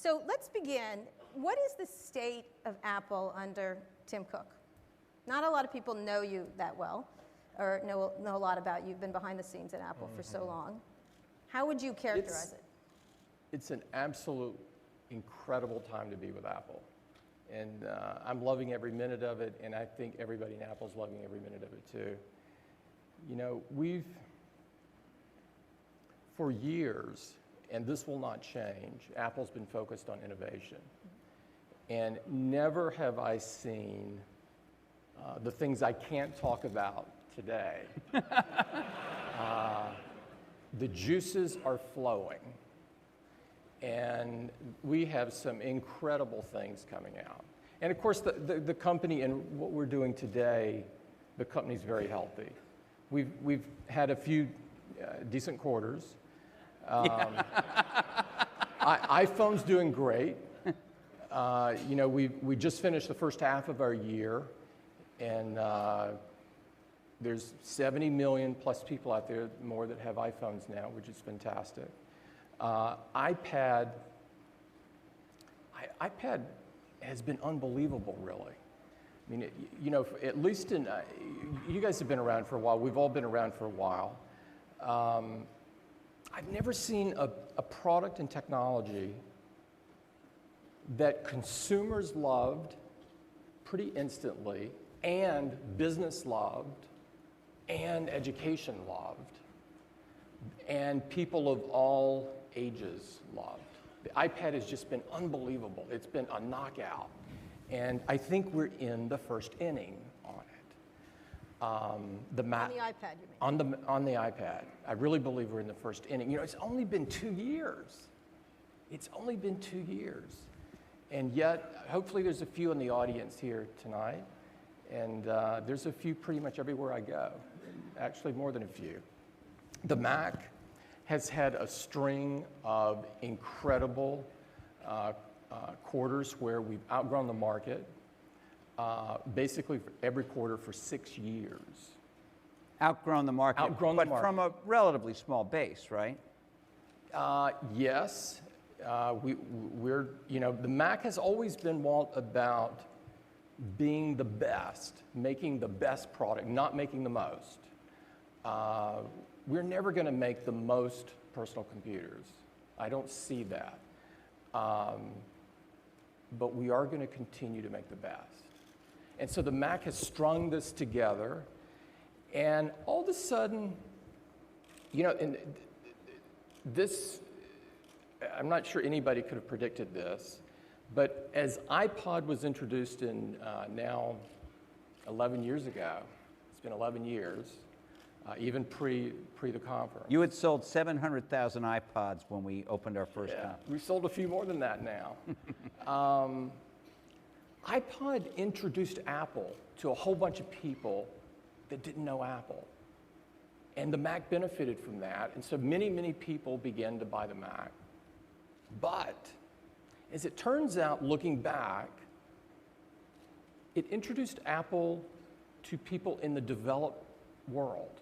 So let's begin. What is the state of Apple under Tim Cook? Not a lot of people know you that well, or know a lot about you. You've been behind the scenes at Apple for so long. How would you characterize it? It's an absolute incredible time to be with Apple. And I'm loving every minute of it, and I think everybody in Apple's loving every minute of it too. You know, for years, and this will not change, Apple's been focused on innovation. And never have I seen the things I can't talk about today. The juices are flowing. And we have some incredible things coming out. And of course, the company and what we're doing today, the company's very healthy. We've had a few decent quarters. iPhone's doing great. You know, we just finished the first half of our year, and there's 70 million plus people out there more that have iPhones now, which is fantastic. iPad has been unbelievable, really. I mean, you know, at least you guys have been around for a while. We've all been around for a while. I've never seen a product and technology that consumers loved pretty instantly, and business loved, and education loved, and people of all ages loved. The iPad has just been unbelievable. It's been a knockout. And I think we're in the first inning on it. On the iPad, you mean? On the iPad. I really believe we're in the first inning. You know, it's only been 2 years. It's only been 2 years. And yet, hopefully there's a few in the audience here tonight. And there's a few pretty much everywhere I go. Actually, more than a few. The Mac has had a string of incredible quarters where we've outgrown the market, basically for every quarter for 6 years. Outgrown the market. Outgrown the market. But from a relatively small base, right? Yes. We're, you know, the Mac has always been, Walt, about being the best, making the best product, not making the most. We're never going to make the most personal computers. I don't see that. But we are going to continue to make the best. And so the Mac has strung this together, and all of a sudden, you know, and this, I'm not sure anybody could have predicted this, but as iPod was introduced in now 11 years ago, it's been 11 years, even pre the conference. You had sold 700,000 iPods when we opened our first conference. We sold a few more than that now. iPod introduced Apple to a whole bunch of people that didn't know Apple. And the Mac benefited from that. And so many, many people began to buy the Mac. But as it turns out, looking back, it introduced Apple to people in the developed world.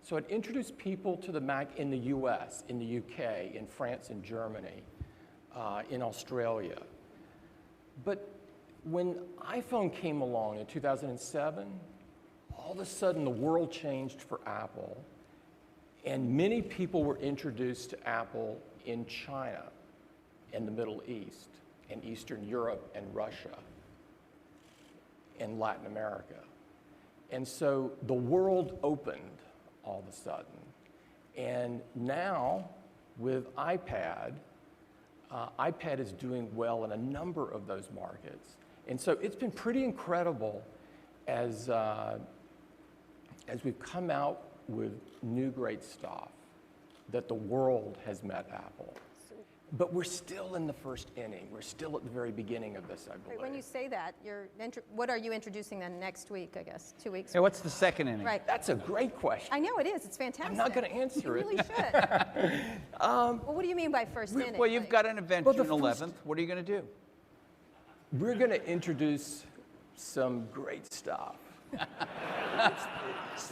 So it introduced people to the Mac in the US, in the UK, in France and Germany, in Australia. But when iPhone came along in 2007, all of a sudden the world changed for Apple, and many people were introduced to Apple in China, in the Middle East, in Eastern Europe and Russia, and Latin America. And so the world opened all of a sudden. And now, with iPad, iPad is doing well in a number of those markets. And so it's been pretty incredible as we've come out with new great stuff that the world has met Apple. But we're still in the first inning. We're still at the very beginning of this, I believe. Right, when you say that, what are you introducing then next week, I guess, 2 weeks? Hey, what's the second inning? Right. That's a great question. I know it is. It's fantastic. I'm not going to answer it. You really should. Well, what do you mean by first inning? Well, you've got an event Well, June the 11th. What are you going to do? We're going to introduce some great stuff.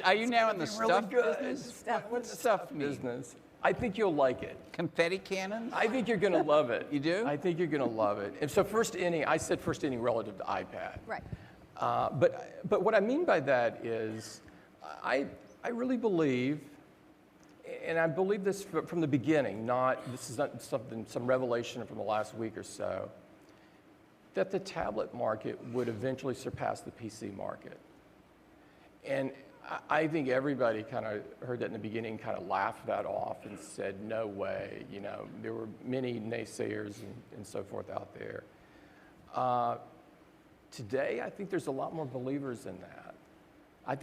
Are you now in the Really stuff good. business? Stuff. What's stuff mean? Business. I think you'll like it. Confetti cannons? I think you're going to love it. You do? I think you're going to love it. And so first inning, I said first inning relative to iPad. Right. But what I mean by that is I really believe, and I believe this from the beginning, this is not some revelation from the last week or so, that the tablet market would eventually surpass the PC market. And I think everybody kind of heard that in the beginning, kind of laughed that off and said, no way. You know, there were many naysayers and so forth out there. Today, I think there's a lot more believers in that.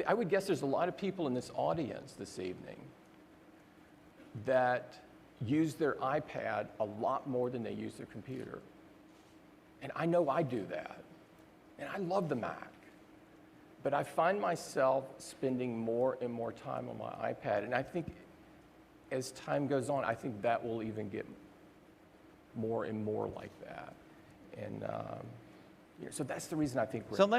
I would guess there's a lot of people in this audience this evening that use their iPad a lot more than they use their computer. And I know I do that. And I love the Mac. But I find myself spending more and more time on my iPad. And I think as time goes on, I think that will even get more and more like that. And so that's the reason I think we're... So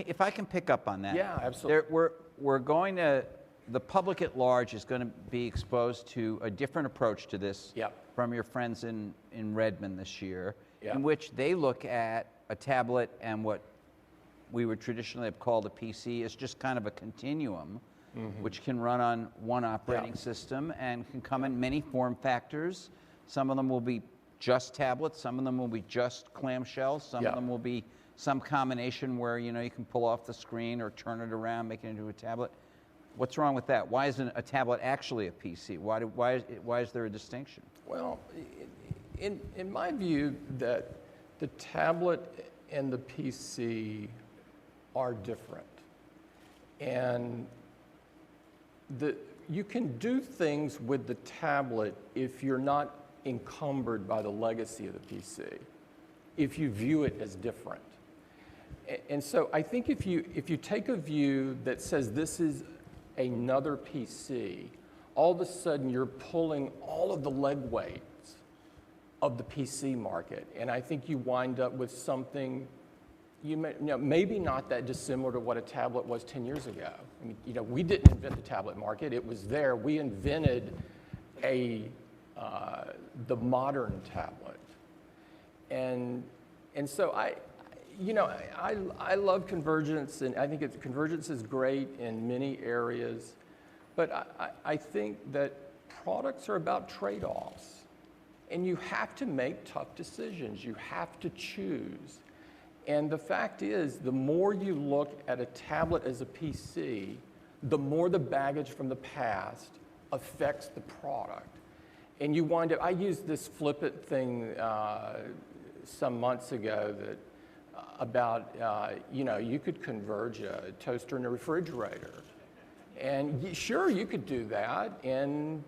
if I can pick up on that. Yeah, absolutely. We're going to, the public at large is going to be exposed to a different approach to this from your friends in Redmond this year, in which they look at a tablet and what we would traditionally have called a PC as just kind of a continuum, which can run on one operating system and can come in many form factors. Some of them will be just tablets, some of them will be just clamshells, some of them will be some combination where you can pull off the screen or turn it around, make it into a tablet. What's wrong with that? Why isn't a tablet actually a PC? Why is there a distinction? Well, in my view, that the tablet and the PC are different. And you can do things with the tablet if you're not encumbered by the legacy of the PC, if you view it as different. And so I think if you take a view that says this is another PC, all of a sudden you're pulling all of the leg weights of the PC market. And I think you wind up with something maybe not that dissimilar to what a tablet was 10 years ago. I mean, we didn't invent the tablet market. It was there. We invented the modern tablet. And so I love convergence, and I think convergence is great in many areas. But I think that products are about trade-offs. And you have to make tough decisions. You have to choose. And the fact is, the more you look at a tablet as a PC, the more the baggage from the past affects the product. And you wind up, I used this flippant thing some months ago that about, you could converge a toaster and a refrigerator. And sure, you could do that. And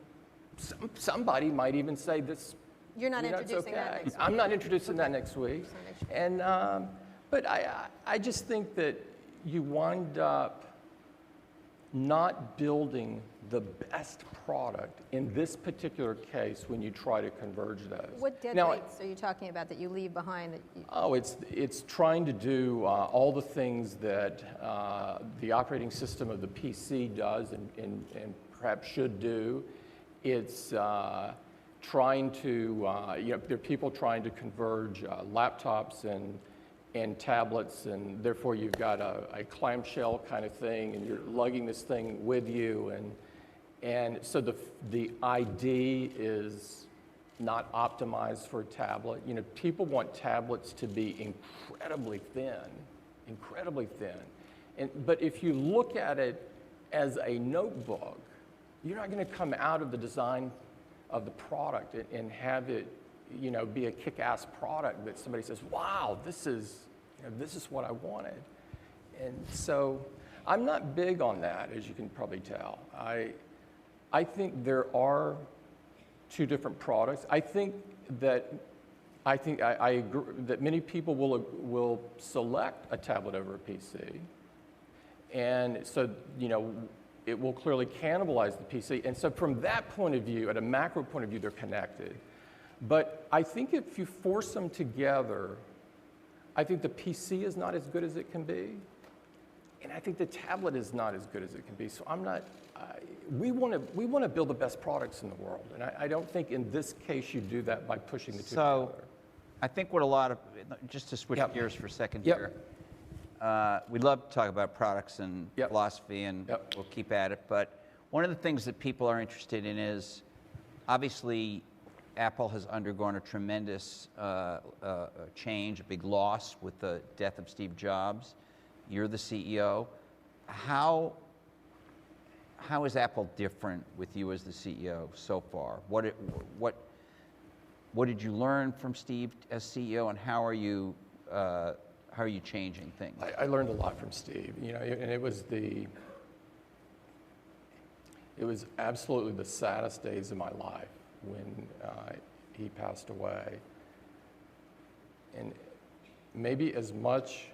somebody might even say this. You're not introducing that next week. I'm not introducing that next week. And, but I just think that you wind up not building the best product in this particular case when you try to converge those. What dead weights are you talking about that you leave behind? It's trying to do all the things that the operating system of the PC does and perhaps should do. It's trying to, there are people trying to converge laptops and tablets, and therefore you've got a clamshell kind of thing, and you're lugging this thing with you, and so the ID is not optimized for a tablet. People want tablets to be incredibly thin. But if you look at it as a notebook, you're not going to come out of the design of the product and have it, be a kick-ass product that somebody says, wow, this is what I wanted. And so I'm not big on that, as you can probably tell. I think there are two different products. I agree that many people will select a tablet over a PC. And so, it will clearly cannibalize the PC. And so from that point of view, at a macro point of view, they're connected. But I think if you force them together, I think the PC is not as good as it can be. And I think the tablet is not as good as it can be. So we want to build the best products in the world, and I don't think in this case you do that by pushing the two together. I think what a lot of, just to switch gears for a second here, we love to talk about products and philosophy, and we'll keep at it, but one of the things that people are interested in is, obviously, Apple has undergone a tremendous change, a big loss with the death of Steve Jobs. You're the CEO. How is Apple different with you as the CEO so far? What did you learn from Steve as CEO, and how are you changing things? I learned a lot from Steve, and it was absolutely the saddest days of my life when he passed away. And maybe as much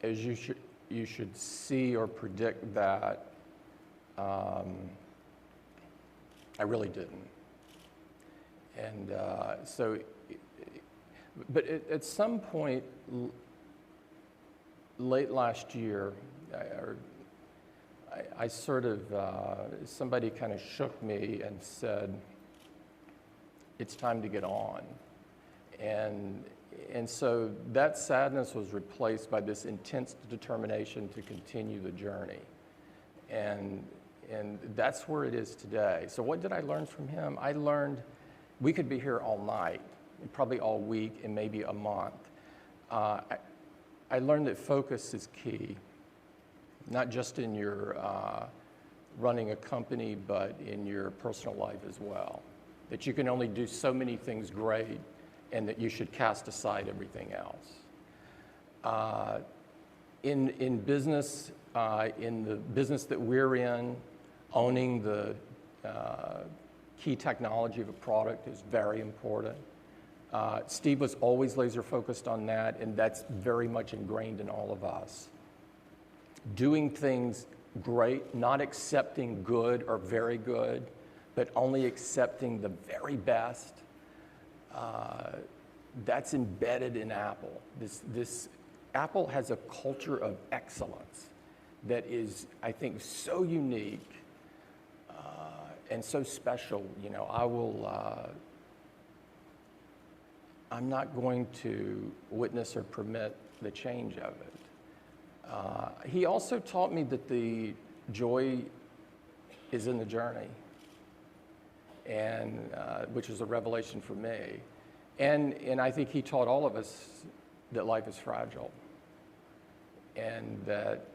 as you should see or predict that, I really didn't. And but at some point late last year, I sort of, somebody kind of shook me and said, it's time to get on. And so that sadness was replaced by this intense determination to continue the journey. And that's where it is today. So what did I learn from him? I learned we could be here all night, and probably all week, and maybe a month. I learned that focus is key, not just in your running a company, but in your personal life as well. That you can only do so many things great, and that you should cast aside everything else. In business, in the business that we're in, owning the key technology of a product is very important. Steve was always laser focused on that, and that's very much ingrained in all of us. Doing things great, not accepting good or very good, but only accepting the very best. That's embedded in Apple. Apple has a culture of excellence that is, I think, so unique and so special. I'm not going to witness or permit the change of it. He also taught me that the joy is in the journey, and which is a revelation for me. And I think he taught all of us that life is fragile, and that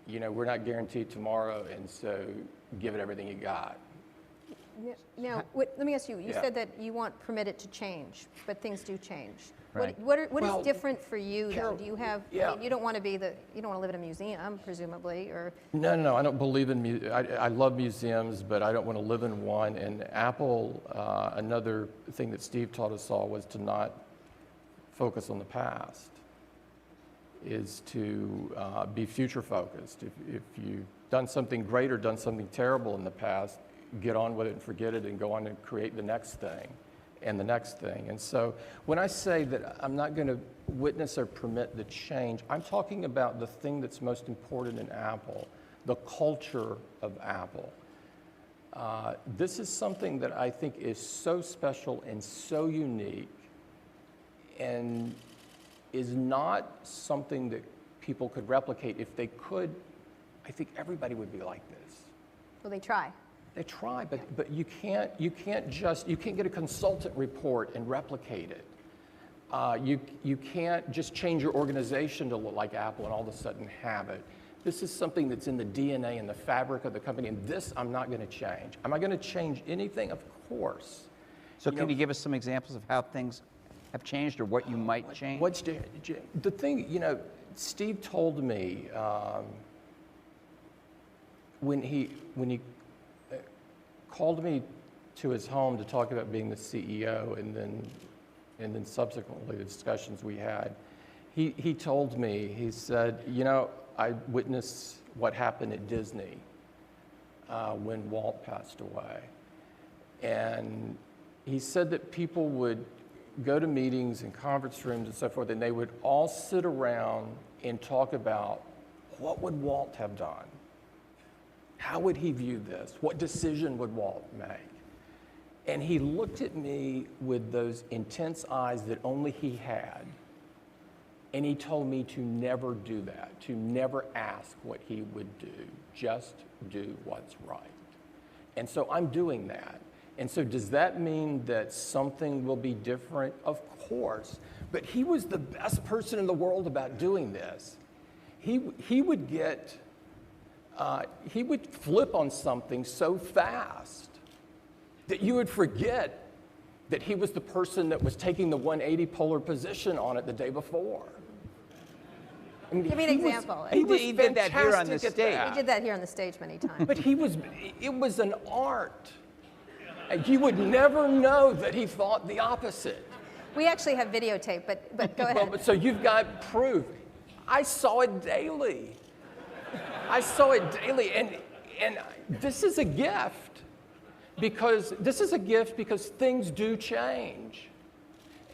we're not guaranteed tomorrow, and so give it everything you got. Now, let me ask you. You said that you want permitted to change, but things do change. Right. What is different for you, Carol, though? Do you have? Yeah. I mean, you don't want to live in a museum, presumably, or? No. I don't believe in. I love museums, but I don't want to live in one. And Apple, another thing that Steve taught us all was to not focus on the past. Is to be future focused. If you've done something great or done something terrible in the past, get on with it and forget it and go on and create the next thing and the next thing. And so when I say that I'm not going to witness or permit the change, I'm talking about the thing that's most important in Apple, the culture of Apple. This is something that I think is so special and so unique, and is not something that people could replicate. If they could, I think everybody would be like this. Well, they try. They try, but you can't get a consultant report and replicate it. You can't just change your organization to look like Apple and all of a sudden have it. This is something that's in the DNA and the fabric of the company, and this I'm not going to change. Am I going to change anything? Of course. So can you give us some examples of how things have changed, or what you might change? The thing, Steve told me when he called me to his home to talk about being the CEO, and then subsequently the discussions we had, he told me, he said, I witnessed what happened at Disney when Walt passed away. And he said that people would go to meetings and conference rooms and so forth, and they would all sit around and talk about what would Walt have done? How would he view this? What decision would Walt make? And he looked at me with those intense eyes that only he had, and he told me to never do that, to never ask what he would do, just do what's right. And so I'm doing that. And so does that mean that something will be different? Of course. But he was the best person in the world about doing this. He would flip on something so fast that you would forget that he was the person that was taking the 180 polar position on it the day before. I mean, Give me an example. He did that here on the fantastic at stage. that. He did that here on the stage many times. But it was an art. And you would never know that he thought the opposite. We actually have videotape, but go ahead. So you've got proof. I saw it daily. And this is a gift because things do change.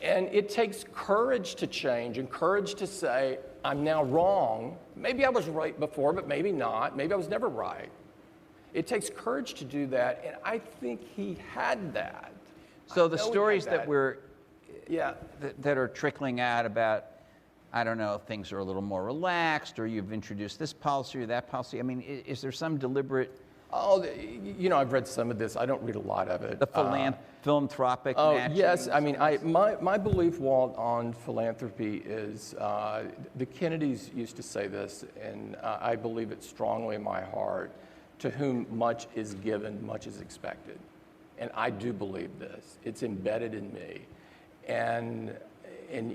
And it takes courage to change and courage to say, I'm now wrong. Maybe I was right before, but maybe not. Maybe I was never right. It takes courage to do that, and I think he had that. So the stories that that are trickling out about, I don't know, things are a little more relaxed, or you've introduced this policy or that policy. I mean, is there some deliberate? Oh, I've read some of this. I don't read a lot of it. The philanthropic. Oh, yes. I mean, my belief, Walt, on philanthropy is the Kennedys used to say this, and I believe it strongly in my heart. To whom much is given, much is expected. And I do believe this. It's embedded in me. And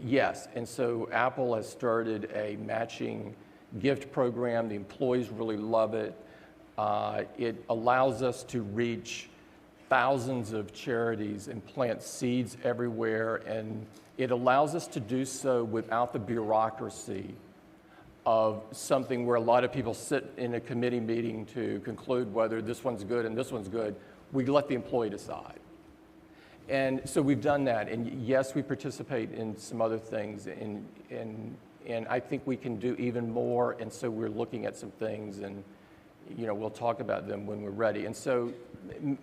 yes, and so Apple has started a matching gift program. The employees really love it. It allows us to reach thousands of charities and plant seeds everywhere. And it allows us to do so without the bureaucracy of something where a lot of people sit in a committee meeting to conclude whether this one's good and this one's good. We let the employee decide. And so we've done that. And yes, we participate in some other things. And I think we can do even more. And so we're looking at some things, and we'll talk about them when we're ready. And so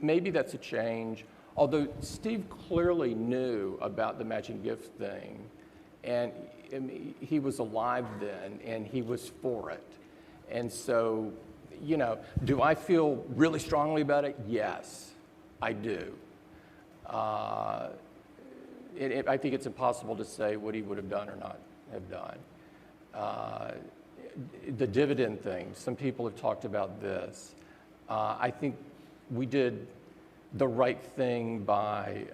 maybe that's a change. Although Steve clearly knew about the matching gift thing. And he was alive then, and he was for it. And so, do I feel really strongly about it? Yes, I do. I think it's impossible to say what he would have done or not have done. The dividend thing, some people have talked about this. I think we did the right thing by,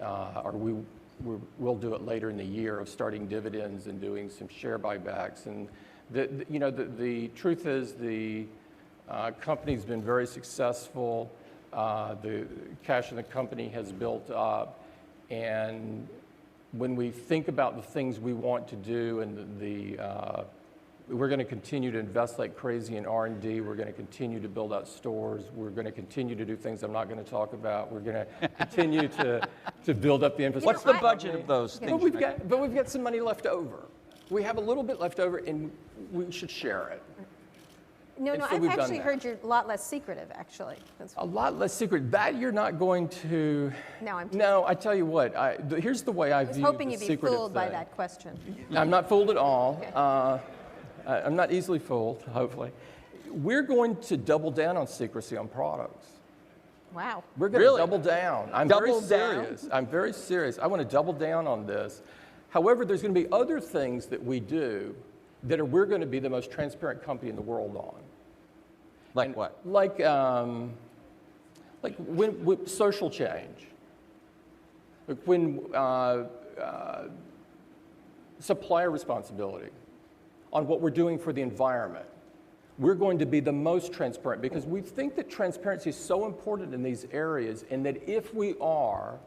we'll do it later in the year, of starting dividends and doing some share buybacks. And the truth is the company's been very successful. The cash in the company has built up. And when we think about the things we want to do, and we're going to continue to invest like crazy in R&D. We're going to continue to build out stores. We're going to continue to do things I'm not going to talk about. We're going to continue to build up the infrastructure. What's the budget of those things? But we've got some money left over. We have a little bit left over, and we should share it. No, I've actually heard you're a lot less secretive, actually. A lot less secret. That you're not going to... No, I tell you what. Here's the way I view the secretive thing. I was hoping you'd be fooled by that question. I'm not fooled at all. Okay. I'm not easily fooled, hopefully. We're going to double down on secrecy on products. Wow. We're going to double down. I'm very serious. I'm very serious. I want to double down on this. However, there's going to be other things that we do that we're going to be the most transparent company in the world on. Like what? Like when social change. Like when supplier responsibility on what we're doing for the environment. We're going to be the most transparent because we think that transparency is so important in these areas, and that if we are,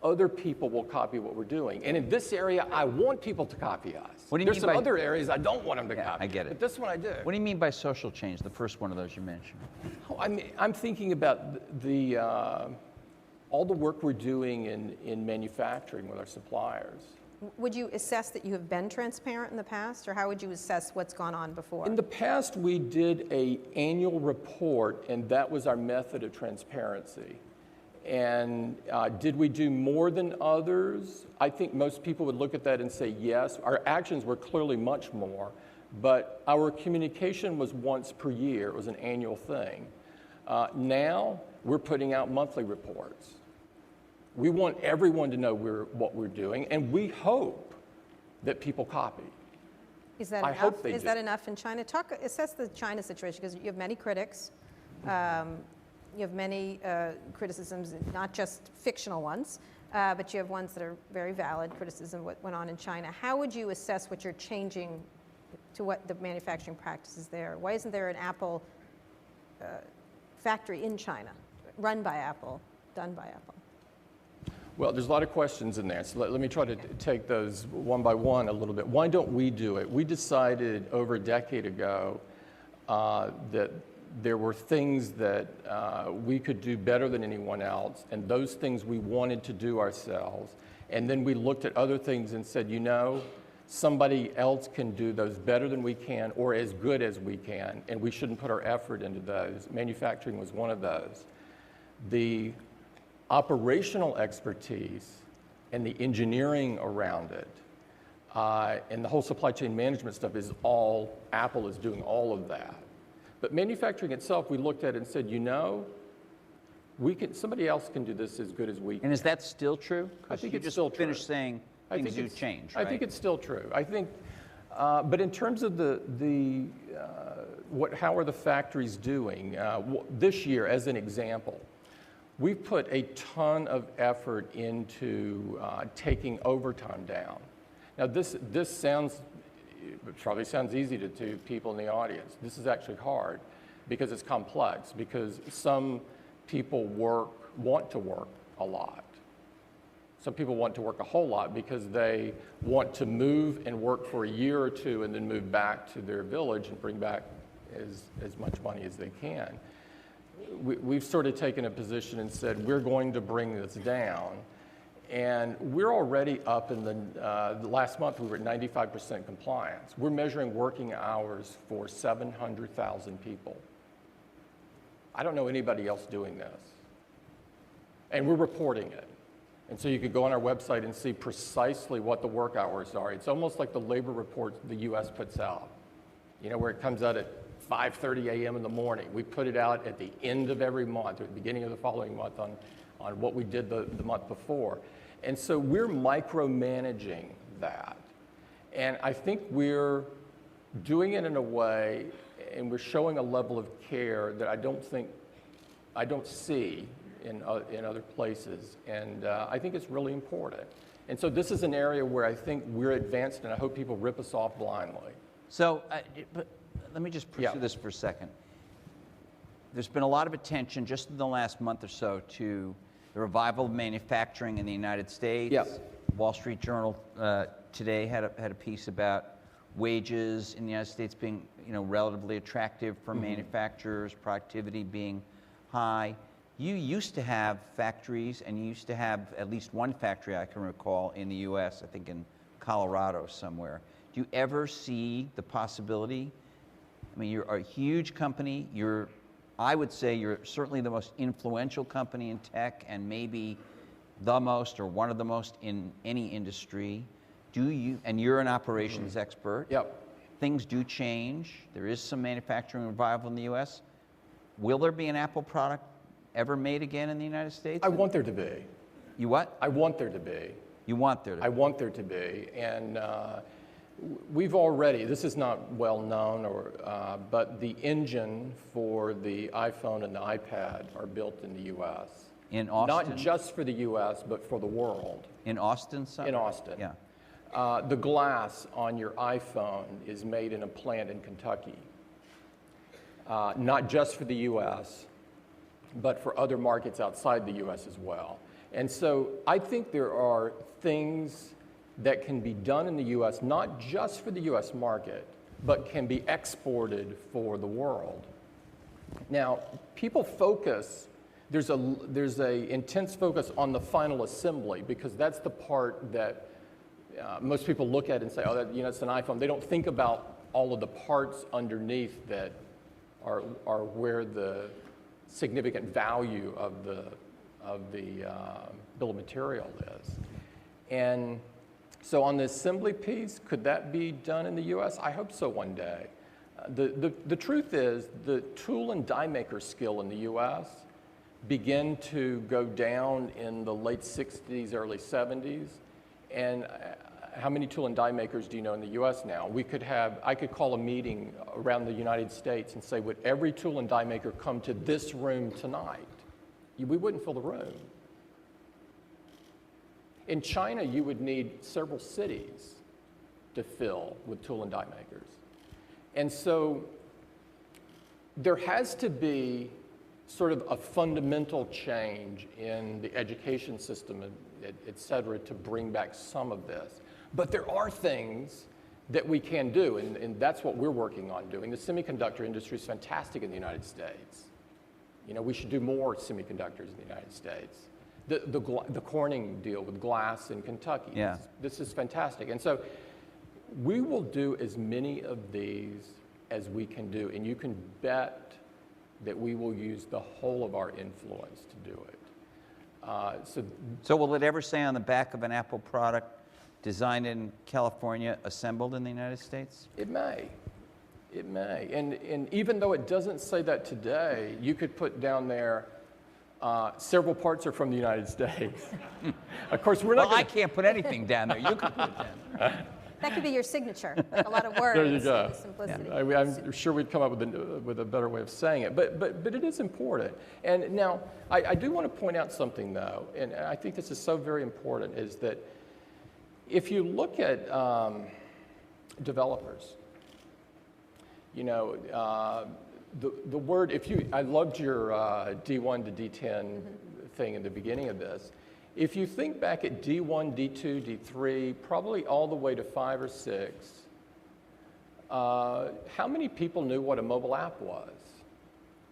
other people will copy what we're doing. And in this area, I want people to copy us. What do you There's mean some by other areas I don't want them to copy. I get it. But this one I do. What do you mean by social change, the first one of those you mentioned? I'm thinking about all the work we're doing in manufacturing with our suppliers. Would you assess that you have been transparent in the past, or how would you assess what's gone on before? In the past, we did an annual report, and that was our method of transparency. And did we do more than others? I think most people would look at that and say yes. Our actions were clearly much more, but our communication was once per year. It was an annual thing. Now, we're putting out monthly reports. We want everyone to know what we're doing, and we hope that people copy. Is that I enough? hope they Is do. that enough in China? Assess the China situation, because you have many critics. You have many criticisms, not just fictional ones, but you have ones that are very valid criticism of what went on in China. How would you assess what you're changing to what the manufacturing practices there? Why isn't there an Apple factory in China, run by Apple, done by Apple? Well, there's a lot of questions in there, so let me try to take those one by one a little bit. Why don't we do it? We decided over a decade ago that there were things that we could do better than anyone else, and those things we wanted to do ourselves. And then we looked at other things and said, you know, somebody else can do those better than we can or as good as we can, and we shouldn't put our effort into those. Manufacturing was one of those. The operational expertise and the engineering around it and the whole supply chain management stuff is all, Apple is doing all of that. But manufacturing itself, we looked at it and said, you know, somebody else can do this as good as we can. And is that still true? I think you it's just still true. finished saying things do change, right? I think it's still true. I think, but in terms of how are the factories doing? This year, as an example, we've put a ton of effort into taking overtime down. Now, this probably sounds easy to people in the audience. This is actually hard because it's complex, because some people want to work a lot. Some people want to work a whole lot because they want to move and work for a year or two and then move back to their village and bring back as much money as they can. We've sort of taken a position and said, we're going to bring this down. And we're already up in the last month, we were at 95% compliance. We're measuring working hours for 700,000 people. I don't know anybody else doing this. And we're reporting it. And so you can go on our website and see precisely what the work hours are. It's almost like the labor report the US puts out, you know, where it comes out at 5:30 a.m. in the morning. We put it out at the end of every month, or at the beginning of the following month on what we did the month before. And so we're micromanaging that. And I think we're doing it in a way, and we're showing a level of care that I don't see in other places. And I think it's really important. And so this is an area where I think we're advanced, and I hope people rip us off blindly. So, but let me just pursue this for a second. There's been a lot of attention just in the last month or so to the revival of manufacturing in the United States. Yep. Wall Street Journal today had a piece about wages in the United States being, you know, relatively attractive for manufacturers, productivity being high. You used to have factories, and you used to have at least one factory I can recall in the U.S., I think in Colorado somewhere. Do you ever see the possibility? I mean, you're a huge company. I would say you're certainly the most influential company in tech, and maybe the most or one of the most in any industry. And you're an operations expert. Yep. Things do change. There is some manufacturing revival in the U.S. Will there be an Apple product ever made again in the United States? I want there to be. You what? I want there to be. You want there to be? I want there to be. And we've already, this is not well known, but the engine for the iPhone and the iPad are built in the U.S. In Austin? Not just for the U.S., but for the world. In Austin? In Austin. Yeah. The glass on your iPhone is made in a plant in Kentucky. Not just for the U.S., but for other markets outside the U.S. as well. And so I think there are things that can be done in the U.S., not just for the U.S. market, but can be exported for the world. Now, people focus, there's a intense focus on the final assembly, because that's the part that most people look at it and say, oh, that, it's an iPhone. They don't think about all of the parts underneath that are where the significant value of the bill of material is. And so on the assembly piece, could that be done in the U.S.? I hope so one day. The truth is, the tool and die maker skill in the U.S. began to go down in the late 60s, early 70s. And how many tool and die makers do you know in the U.S. now? I could call a meeting around the United States and say, would every tool and die maker come to this room tonight? We wouldn't fill the room. In China, you would need several cities to fill with tool and die makers. And so there has to be sort of a fundamental change in the education system, et cetera, to bring back some of this. But there are things that we can do, and that's what we're working on doing. The semiconductor industry is fantastic in the United States. We should do more semiconductors in the United States. The Corning deal with glass in Kentucky. Yeah. This is fantastic. And so we will do as many of these as we can do, and you can bet that we will use the whole of our influence to do it. So will it ever say on the back of an Apple product, designed in California, assembled in the United States? It may. It may. And even though it doesn't say that today, you could put down there, several parts are from the United States. Of course, we're not I can't put anything down there. You can put it down there. That could be your signature, like a lot of words. There you go. Simplicity. Yeah. I'm sure we'd come up with a better way of saying it, but it is important. And now, I do want to point out something, though, and I think this is so very important, is that if you look at developers, the word, I loved your D1 to D10 thing in the beginning of this. If you think back at D1, D2, D3, probably all the way to 5 or 6, how many people knew what a mobile app was?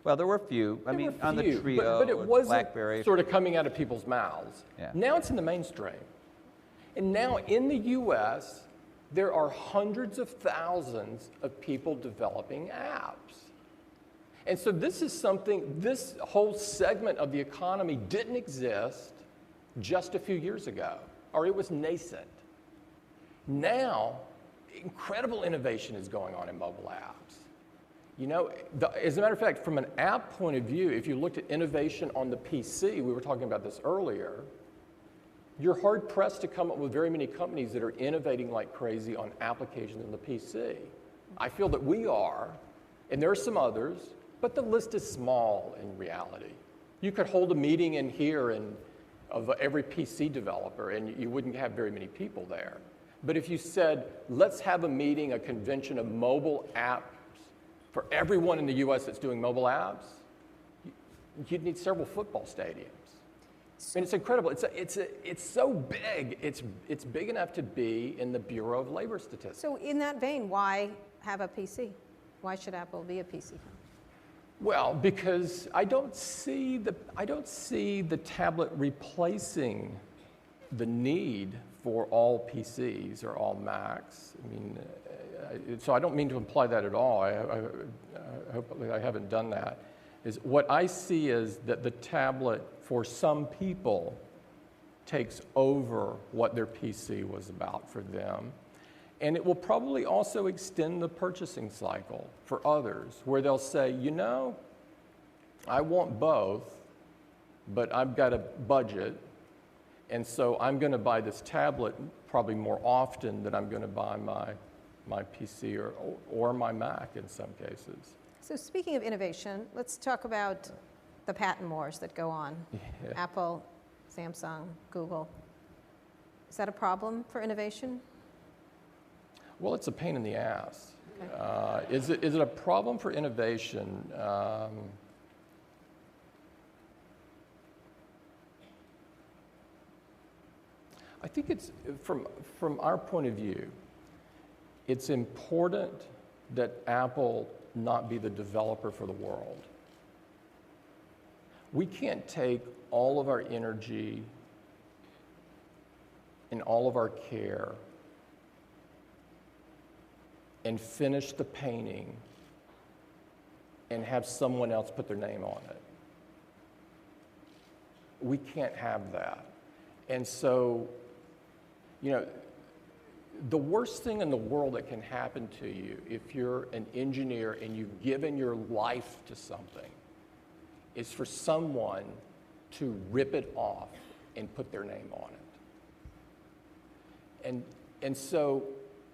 Well, there were a few. I mean, on the Trio, but it wasn't BlackBerry. sort of coming out of people's mouths. Yeah. Now it's in the mainstream. And now in the US, there are hundreds of thousands of people developing apps. And so this whole segment of the economy didn't exist just a few years ago, or it was nascent. Now, incredible innovation is going on in mobile apps. As a matter of fact, from an app point of view, if you looked at innovation on the PC, we were talking about this earlier, you're hard-pressed to come up with very many companies that are innovating like crazy on applications in the PC. I feel that we are, and there are some others, but the list is small in reality. You could hold a meeting in here of every PC developer, and you wouldn't have very many people there. But if you said, let's have a meeting, a convention of mobile apps for everyone in the US that's doing mobile apps, you'd need several football stadiums. And it's incredible. It's so big. It's big enough to be in the Bureau of Labor Statistics. So in that vein, why have a PC? Why should Apple be a PC company? Well, because I don't see the tablet replacing the need for all PCs or all Macs. I mean, so I don't mean to imply that at all. I hope I haven't done that. Is what I see is that the tablet, for some people, takes over what their PC was about for them. And it will probably also extend the purchasing cycle for others, where they'll say, I want both, but I've got a budget, and so I'm going to buy this tablet probably more often than I'm going to buy my PC or my Mac in some cases. So speaking of innovation, let's talk about the patent wars that go on. Yeah. Apple, Samsung, Google. Is that a problem for innovation? Well, it's a pain in the ass. Okay. Is it a problem for innovation? I think it's, from our point of view, it's important that Apple not be the developer for the world. We can't take all of our energy and all of our care and finish the painting and have someone else put their name on it. We can't have that. And so, you know, the worst thing in the world that can happen to you if you're an engineer and you've given your life to something is for someone to rip it off and put their name on it. And so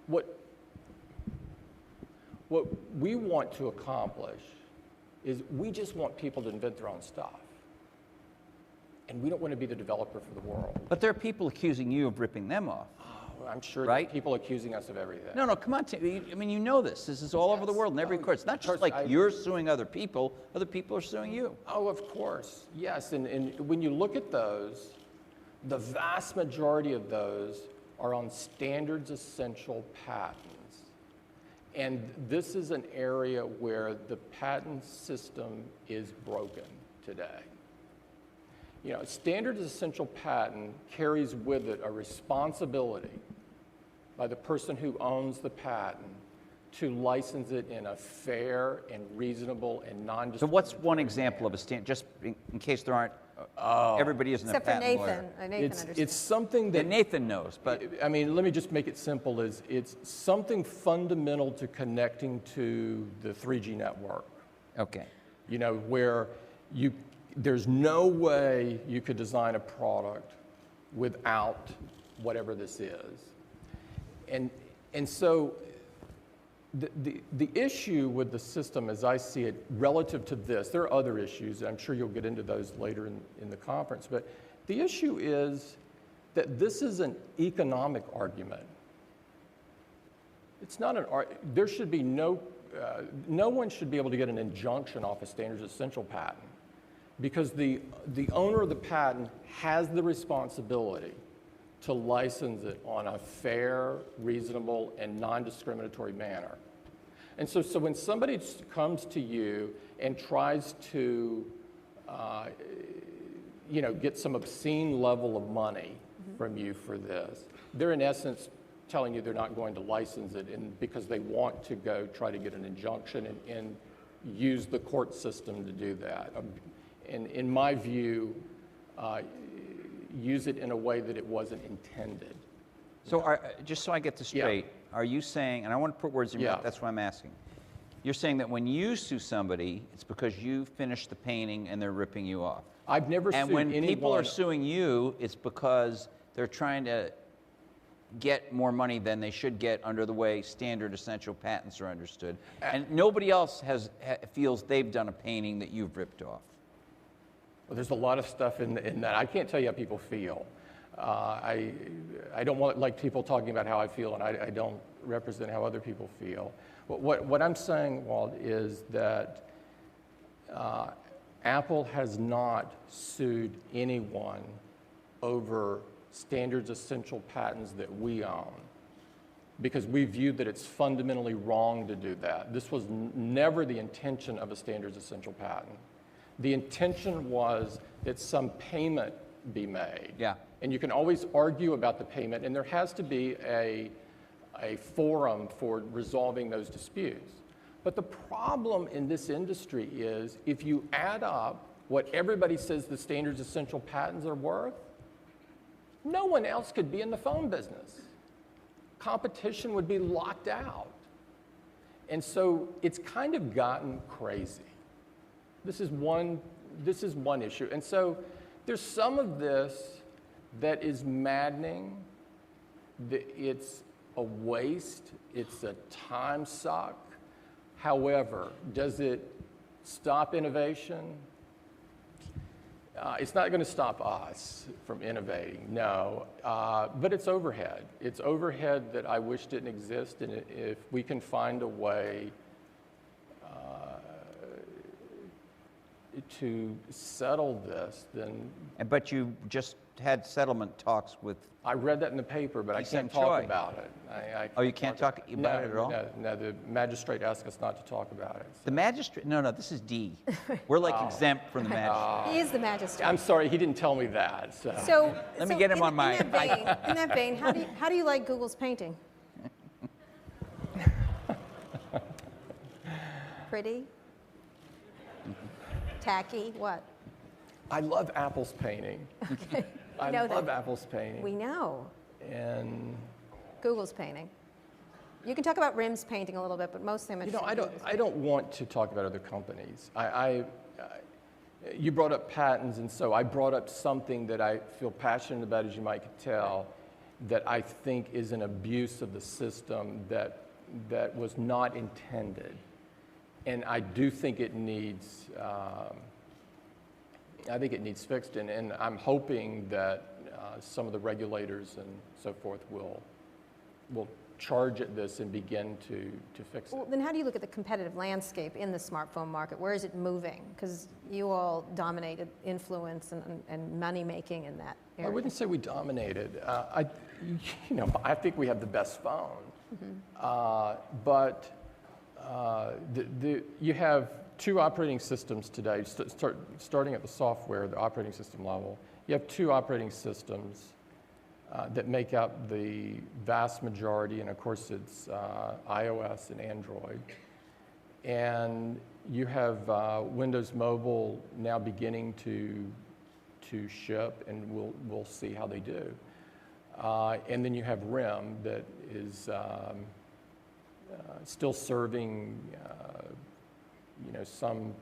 what we want to accomplish is we just want people to invent their own stuff. And we don't want to be the developer for the world. But there are people accusing you of ripping them off. Oh, I'm sure right? there are people accusing us of everything. No, come on. I mean, you know this. This is all over the world in every court. It's not just like you're suing other people are suing you. Oh, of course. Yes. And when you look at those, the vast majority of those are on standards essential patents. And this is an area where the patent system is broken today. You know, standards essential patent carries with it a responsibility by the person who owns the patent to license it in a fair and reasonable and non-discriminatory So what's one example of a standard, just in case there aren't, everybody isn't Except a patent for lawyer. Nathan. Nathan understands. It's something that And Nathan knows, but I mean, let me just make it simple. It's something fundamental to connecting to the 3G network. okay. You know, where there's no way you could design a product without whatever this is. And so the issue with the system, as I see it, relative to this, there are other issues, and I'm sure you'll get into those later in the conference, but the issue is that this is an economic argument. It's not there should be no one should be able to get an injunction off a standards essential patent because the owner of the patent has the responsibility to license it on a fair, reasonable, and non-discriminatory manner. And so when somebody comes to you and tries to, get some obscene level of money from you for this, they're in essence telling you they're not going to license it because they want to go try to get an injunction and use the court system to do that. And in my view, use it in a way that it wasn't intended. So just so I get this straight, are you saying, and I want to put words in your mouth, that's why I'm asking. You're saying that when you sue somebody, it's because you finished the painting and they're ripping you off. I've never sued anyone. And when people are suing you, it's because they're trying to get more money than they should get under the way standard essential patents are understood. And nobody else feels they've done a painting that you've ripped off. Well, there's a lot of stuff in that. I can't tell you how people feel. I don't like people talking about how I feel, and I don't represent how other people feel. What I'm saying, Walt, is that Apple has not sued anyone over standards essential patents that we own because we view that it's fundamentally wrong to do that. This was never the intention of a standards essential patent. The intention was that some payment be made. Yeah. And you can always argue about the payment, and there has to be a forum for resolving those disputes. But the problem in this industry is if you add up what everybody says the standards essential patents are worth, no one else could be in the phone business. Competition would be locked out. And so it's kind of gotten crazy. This is one issue. And so there's some of this that is maddening. It's a waste. It's a time suck. However, does it stop innovation? It's not going to stop us from innovating, no. But it's overhead. It's overhead that I wish didn't exist. And if we can find a way to settle this, then... But you just had settlement talks with... I read that in the paper, but I can't talk about it. You can't talk about it at all? No, the magistrate asked us not to talk about it. So. The magistrate? No, this is D. We're like exempt from the magistrate. He is the magistrate. I'm sorry, he didn't tell me that. So let me get him on my... In that vein, how do you like Google's painting? pretty? Tacky? What? I love Apple's painting. Okay. I know love that. Apple's painting. We know. And Google's painting. You can talk about RIM's painting a little bit, but mostly I'm interested in Google's I don't want to talk about other companies. You brought up patents, and so I brought up something that I feel passionate about, as you might tell, that I think is an abuse of the system that was not intended. And I do think it needs, fixed, and I'm hoping that some of the regulators and so forth will charge at this and begin to fix it. Well, then how do you look at the competitive landscape in the smartphone market? Where is it moving? Because you all dominated influence and money making in that area. I wouldn't say we dominated. I think we have the best phone. But you have two operating systems today, starting at the software, the operating system level. You have two operating systems that make up the vast majority, and of course it's iOS and Android. And you have Windows Mobile now beginning to ship, and we'll see how they do. And then you have RIM that is still serving some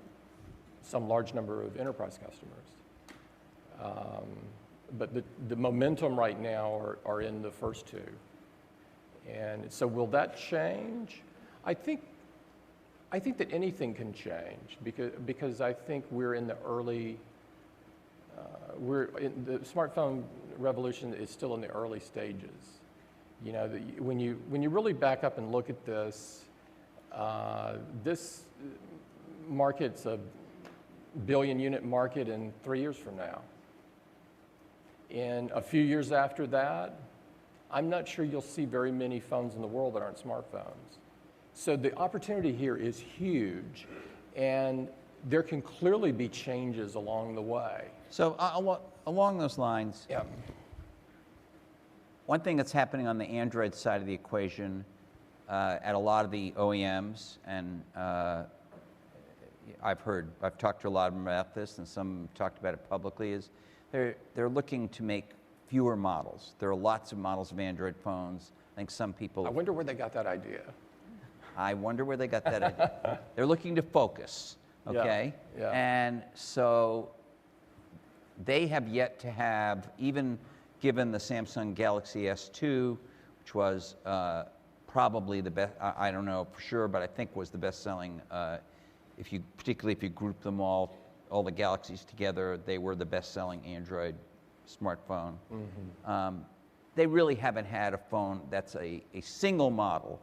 large number of enterprise customers. But the momentum right now are in the first two. And so will that change? I think that anything can change because I think we're in the early, the smartphone revolution is still in the early stages. You know, when you really back up and look at this, this market's a billion unit market in 3 years from now. In a few years after that, I'm not sure you'll see very many phones in the world that aren't smartphones. So the opportunity here is huge, and there can clearly be changes along the way. So along those lines, Yeah. one thing that's happening on the Android side of the equation at a lot of the OEMs, and I've talked to a lot of them about this, and some talked about it publicly, is they're looking to make fewer models. There are lots of models of Android phones. I think some people... I wonder where they got that idea. I wonder where they got that idea. They're looking to focus, okay? Yeah. And so they have yet to have, even given the Samsung Galaxy S2, which was probably the best, I don't know for sure, but I think was the best-selling, particularly if you group them all the Galaxies together, they were the best-selling Android smartphone. Mm-hmm. They really haven't had a phone that's a single model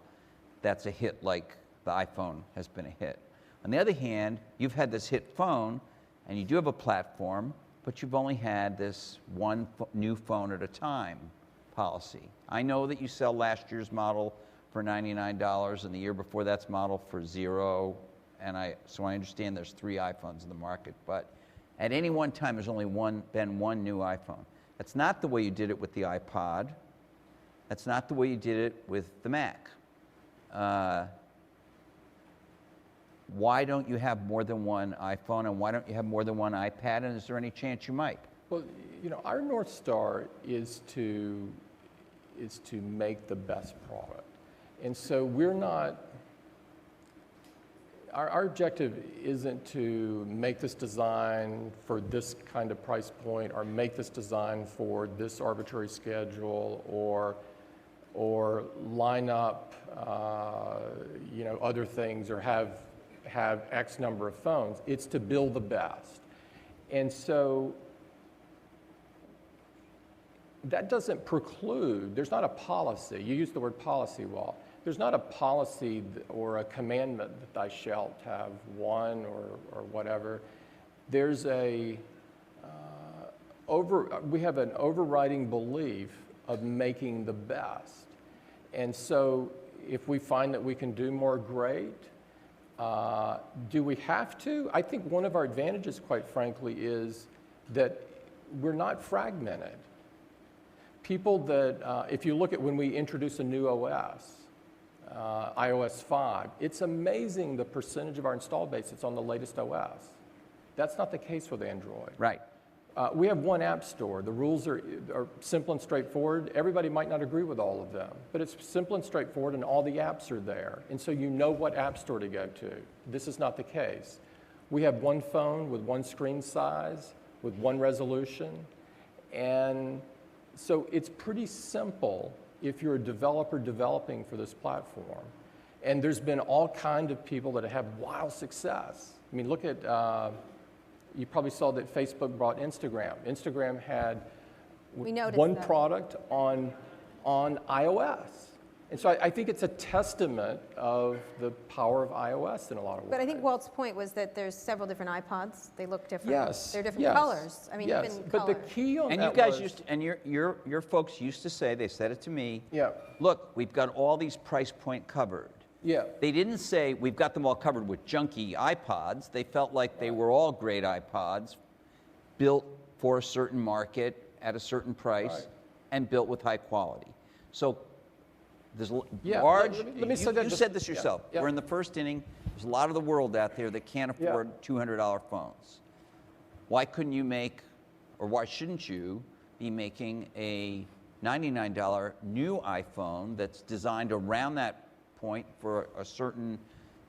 that's a hit like the iPhone has been a hit. On the other hand, you've had this hit phone, and you do have a platform, but you've only had this one new phone at a time policy. I know that you sell last year's model for $99, and the year before that's model for $0, so I understand there's 3 iPhones in the market, but at any one time there's only been one new iPhone. That's not the way you did it with the iPod. That's not the way you did it with the Mac. Why don't you have more than one iPhone, and why don't you have more than one iPad, and is there any chance you might? Well, our North Star is to make the best product. And so we're not, our objective isn't to make this design for this kind of price point or make this design for this arbitrary schedule or line up, other things or have X number of phones. It's to build the best. And so that doesn't preclude, there's not a policy. You use the word policy, Walt. There's not a policy or a commandment that thou shalt have one or whatever. There's we have an overriding belief of making the best. And so if we find that we can do more, great. Do we have to? I think one of our advantages, quite frankly, is that we're not fragmented. People that, if you look at when we introduce a new OS, iOS 5. It's amazing the percentage of our install base that's on the latest OS. That's not the case with Android. Right. We have one app store. The rules are simple and straightforward. Everybody might not agree with all of them, but it's simple and straightforward, and all the apps are there. And so you know what app store to go to. This is not the case. We have one phone with one screen size, with one resolution, and so it's pretty simple if you're a developer developing for this platform. And there's been all kinds of people that have wild success. I mean, look at, you probably saw that Facebook brought Instagram. Instagram had one product on iOS. And so I think it's a testament of the power of iOS in a lot of ways. But I think Walt's point was that there's several different iPods. They look different. Yes. They're different colors. I mean, yes. even But color. the key on And that you guys was, used to, and your folks used to say, they said it to me, yeah, look, we've got all these price point covered. yeah. They didn't say we've got them all covered with junky iPods. They felt like they were all great iPods, built for a certain market at a certain price, Right. and built with high quality. So there's Yeah, large. let me say that you just- said this yeah, yourself. yeah. We're in the first inning. There's a lot of the world out there that can't Yeah. afford $200 phones. Why couldn't you make, or why shouldn't you be making a $99 new iPhone that's designed around that point for a certain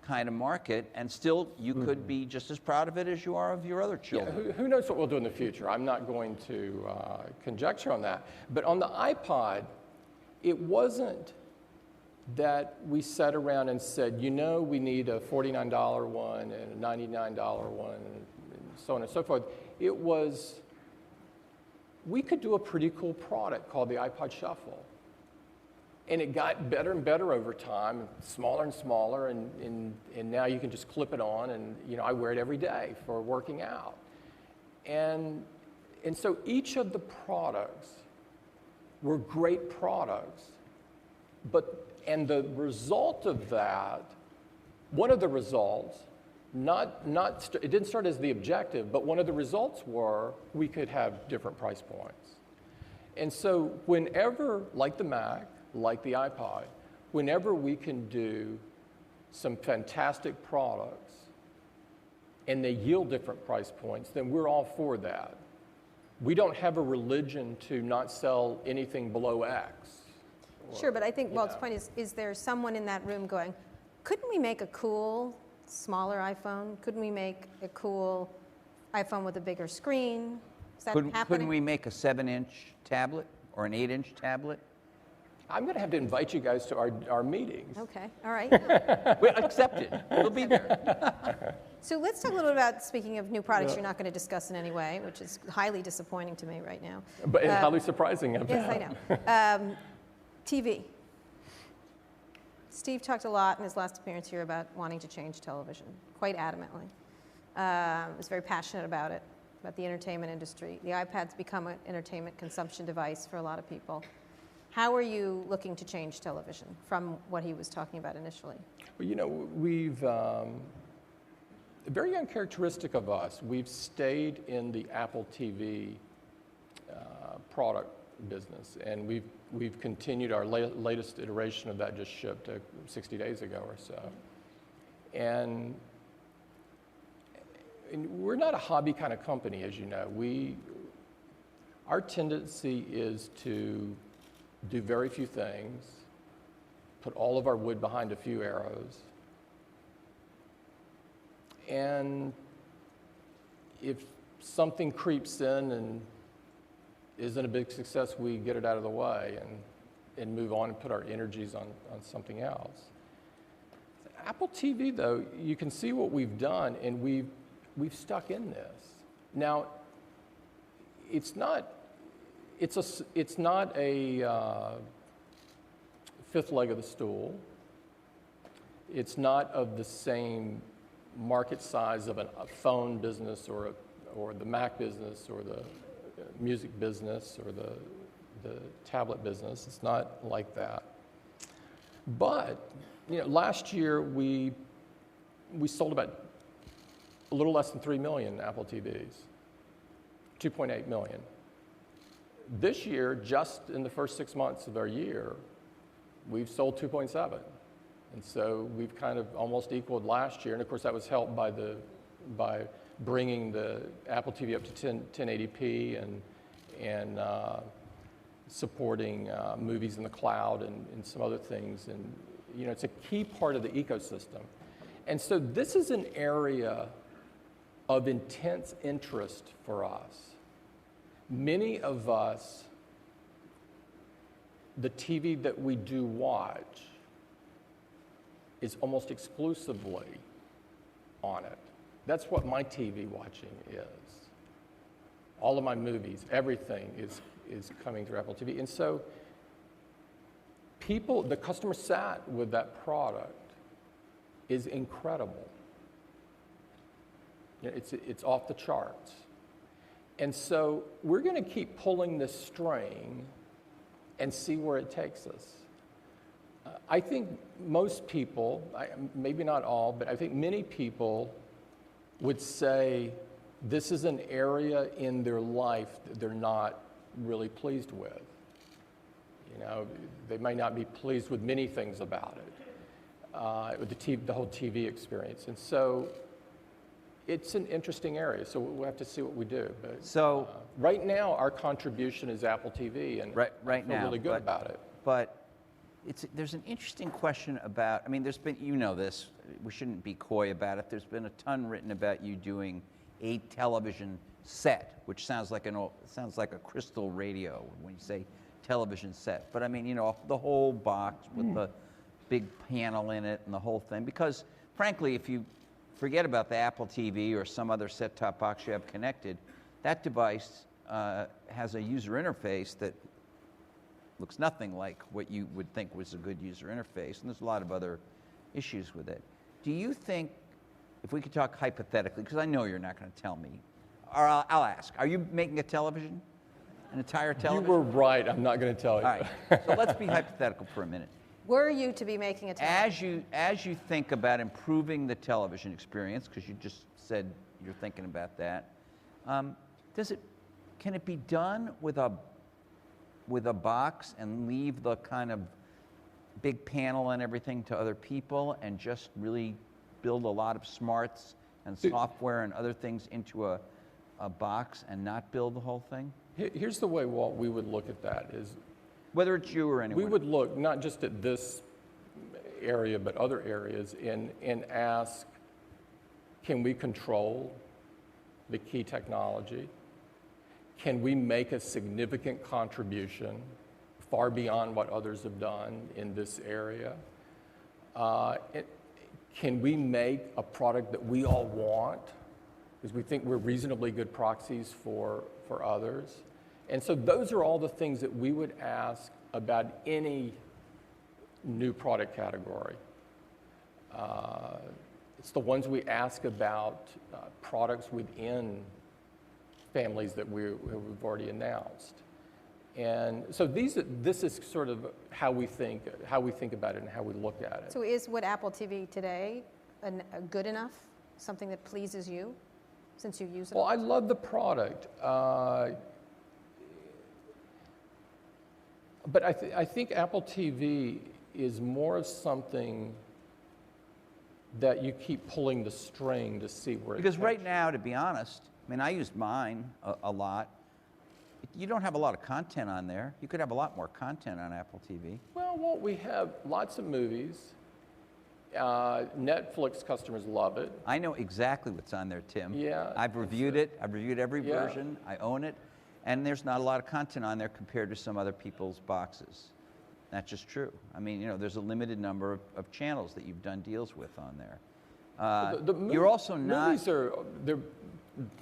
kind of market, and still you could be just as proud of it as you are of your other Yeah, children? who knows what we'll do in the future? I'm not going to conjecture on that. But on the iPod, it wasn't that we sat around and said, you know, we need a $49 one and a $99 one, and so on and so forth. It was, we could do a pretty cool product called the iPod Shuffle. And it got better and better over time, smaller and smaller, and now you can just clip it on, and you know, I wear it every day for working out. And so each of the products were great products, and the result of that, one of the results, it didn't start as the objective, but one of the results were we could have different price points. And so whenever, like the Mac, like the iPod, whenever we can do some fantastic products and they yield different price points, then we're all for that. We don't have a religion to not sell anything below X. Sure, but I think Walt's point is there someone in that room going, couldn't we make a cool, smaller iPhone? Couldn't we make a cool iPhone with a bigger screen? Is that happening? Couldn't we make a 7-inch tablet or an 8-inch tablet? I'm going to have to invite you guys to our meetings. Okay, all right. We're accepted. We'll be there. So let's talk a little bit about, speaking of new products you're not going to discuss in any way, which is highly disappointing to me right now. But and highly surprising. Yes, I know. TV. Steve talked a lot in his last appearance here about wanting to change television, quite adamantly. Was very passionate about it, about the entertainment industry. The iPad's become an entertainment consumption device for a lot of people. How are you looking to change television from what he was talking about initially? Well, you know, we've, very uncharacteristic of us, we've stayed in the Apple TV product business, and we've continued. Our latest iteration of that just shipped 60 days ago or so. And we're not a hobby kind of company, as you know. Our tendency is to do very few things, put all of our wood behind a few arrows, and if something creeps in and isn't a big success, we get it out of the way and move on and put our energies on something else. Apple TV, though, you can see what we've done, and we've stuck in this. Now, it's not a fifth leg of the stool. It's not of the same market size of a phone business or the Mac business or the music business or the tablet business. It's not like that. But you know, last year we sold about a little less than 3 million Apple TVs, 2.8 million. This year, just in the first 6 months of our year, we've sold 2.7. And so we've kind of almost equaled last year. And of course, that was helped by bringing the Apple TV up to 1080p and supporting movies in the cloud and some other things. And, you know, it's a key part of the ecosystem. And so this is an area of intense interest for us. Many of us, the TV that we do watch is almost exclusively on it. That's what my TV watching is. All of my movies, everything is coming through Apple TV. And so the customer sat with that product is incredible. You know, it's off the charts. And so we're going to keep pulling this string and see where it takes us. I think most people, maybe not all, but I think many people would say this is an area in their life that they're not really pleased with. You know, they may not be pleased with many things about it, with the whole TV experience. And so it's an interesting area, so we'll have to see what we do. But so right now, our contribution is Apple TV, and right I feel now, really good about it. But there's an interesting question about, I mean, there's been, you know this, we shouldn't be coy about it. There's been a ton written about you doing a television set, which sounds like a crystal radio when you say television set. But I mean, you know, the whole box with the big panel in it and the whole thing. Because frankly, if you forget about the Apple TV or some other set-top box you have connected, that device has a user interface that looks nothing like what you would think was a good user interface, and there's a lot of other issues with it. Do you think, if we could talk hypothetically, because I know you're not going to tell me, or I'll ask, are you making a television? An entire television? You were right, I'm not going to tell you. All right, so let's be hypothetical for a minute. Were you to be making a television? As you think about improving the television experience, because you just said you're thinking about that, can it be done with a box and leave the kind of big panel and everything to other people and just really build a lot of smarts and software and other things into a box and not build the whole thing? Here's the way, Walt, we would look at that is, whether it's you or anyone. we would look not just at this area, but other areas and ask, can we control the key technology? Can we make a significant contribution far beyond what others have done in this area? Can we make a product that we all want? Because we think we're reasonably good proxies for others. And so those are all the things that we would ask about any new product category. It's the ones we ask about products within families that we've already announced. And so this is sort of how we think about it and how we look at it. So is what Apple TV today good enough, something that pleases you, since you use it? Well, I love the product. But I think Apple TV is more of something that you keep pulling the string to see where it Because takes right now, to be honest, I mean, I used mine a lot. You don't have a lot of content on there. You could have a lot more content on Apple TV. Well, we have lots of movies. Netflix customers love it. I know exactly what's on there, Tim. Yeah. I've reviewed it. I've reviewed every Yeah. version. I own it. And there's not a lot of content on there compared to some other people's boxes. That's just true. I mean, you know, there's a limited number of channels that you've done deals with on there. You're also not... Movies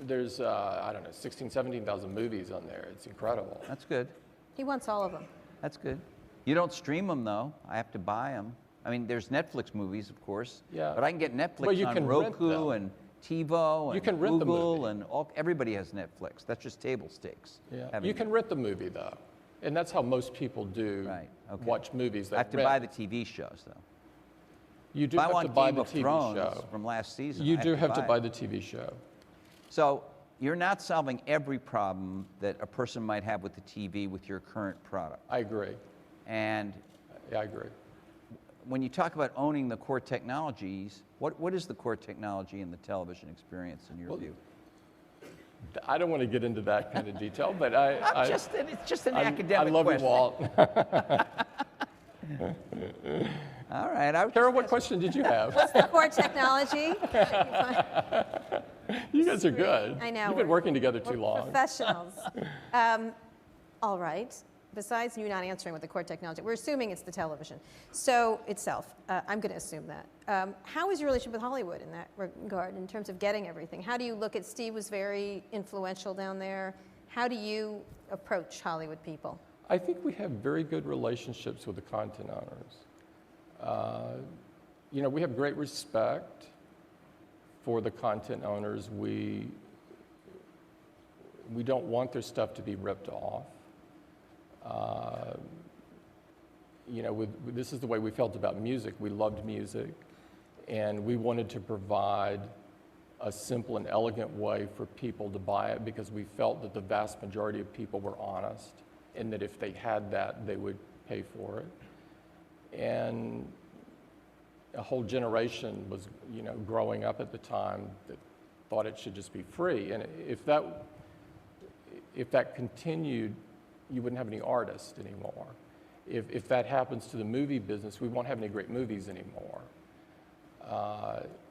there's, I don't know, 16,000, 17,000 movies on there. It's incredible. That's good. He wants all of them. That's good. You don't stream them, though. I have to buy them. I mean, there's Netflix movies, of course. Yeah. But I can get Netflix Well, you on can rent Roku them. and TiVo You and can rent the Google movie. and everybody has Netflix. That's just table stakes. Yeah. You can rent the movie, though. And that's how most people do Right, okay. watch movies. I have to buy the TV shows, though. You do If I have want to buy Game the of TV Thrones show. from last season, You I do have to buy it. the TV show. So you're not solving every problem that a person might have with the TV with your current product. I agree. And Yeah, I agree. when you talk about owning the core technologies, what is the core technology in the television experience in your view? I don't want to get into that kind of detail, but it's just an academic I love question. you, Walt. All right. Carol, what question did you have? What's the core technology? You guys are good. I know. You've been working together too long. Professionals. All right. Besides you not answering what the core technology, we're assuming it's the television. So itself, I'm going to assume that. How is your relationship with Hollywood in that regard, in terms of getting everything? How do you look at, Steve was very influential down there. How do you approach Hollywood people? I think we have very good relationships with the content owners. We have great respect for the content owners. We don't want their stuff to be ripped off. This is the way we felt about music. We loved music, and we wanted to provide a simple and elegant way for people to buy it because we felt that the vast majority of people were honest and that if they had that, they would pay for it. And a whole generation was, growing up at the time that thought it should just be free. And if that continued, you wouldn't have any artists anymore. If that happens to the movie business, we won't have any great movies anymore.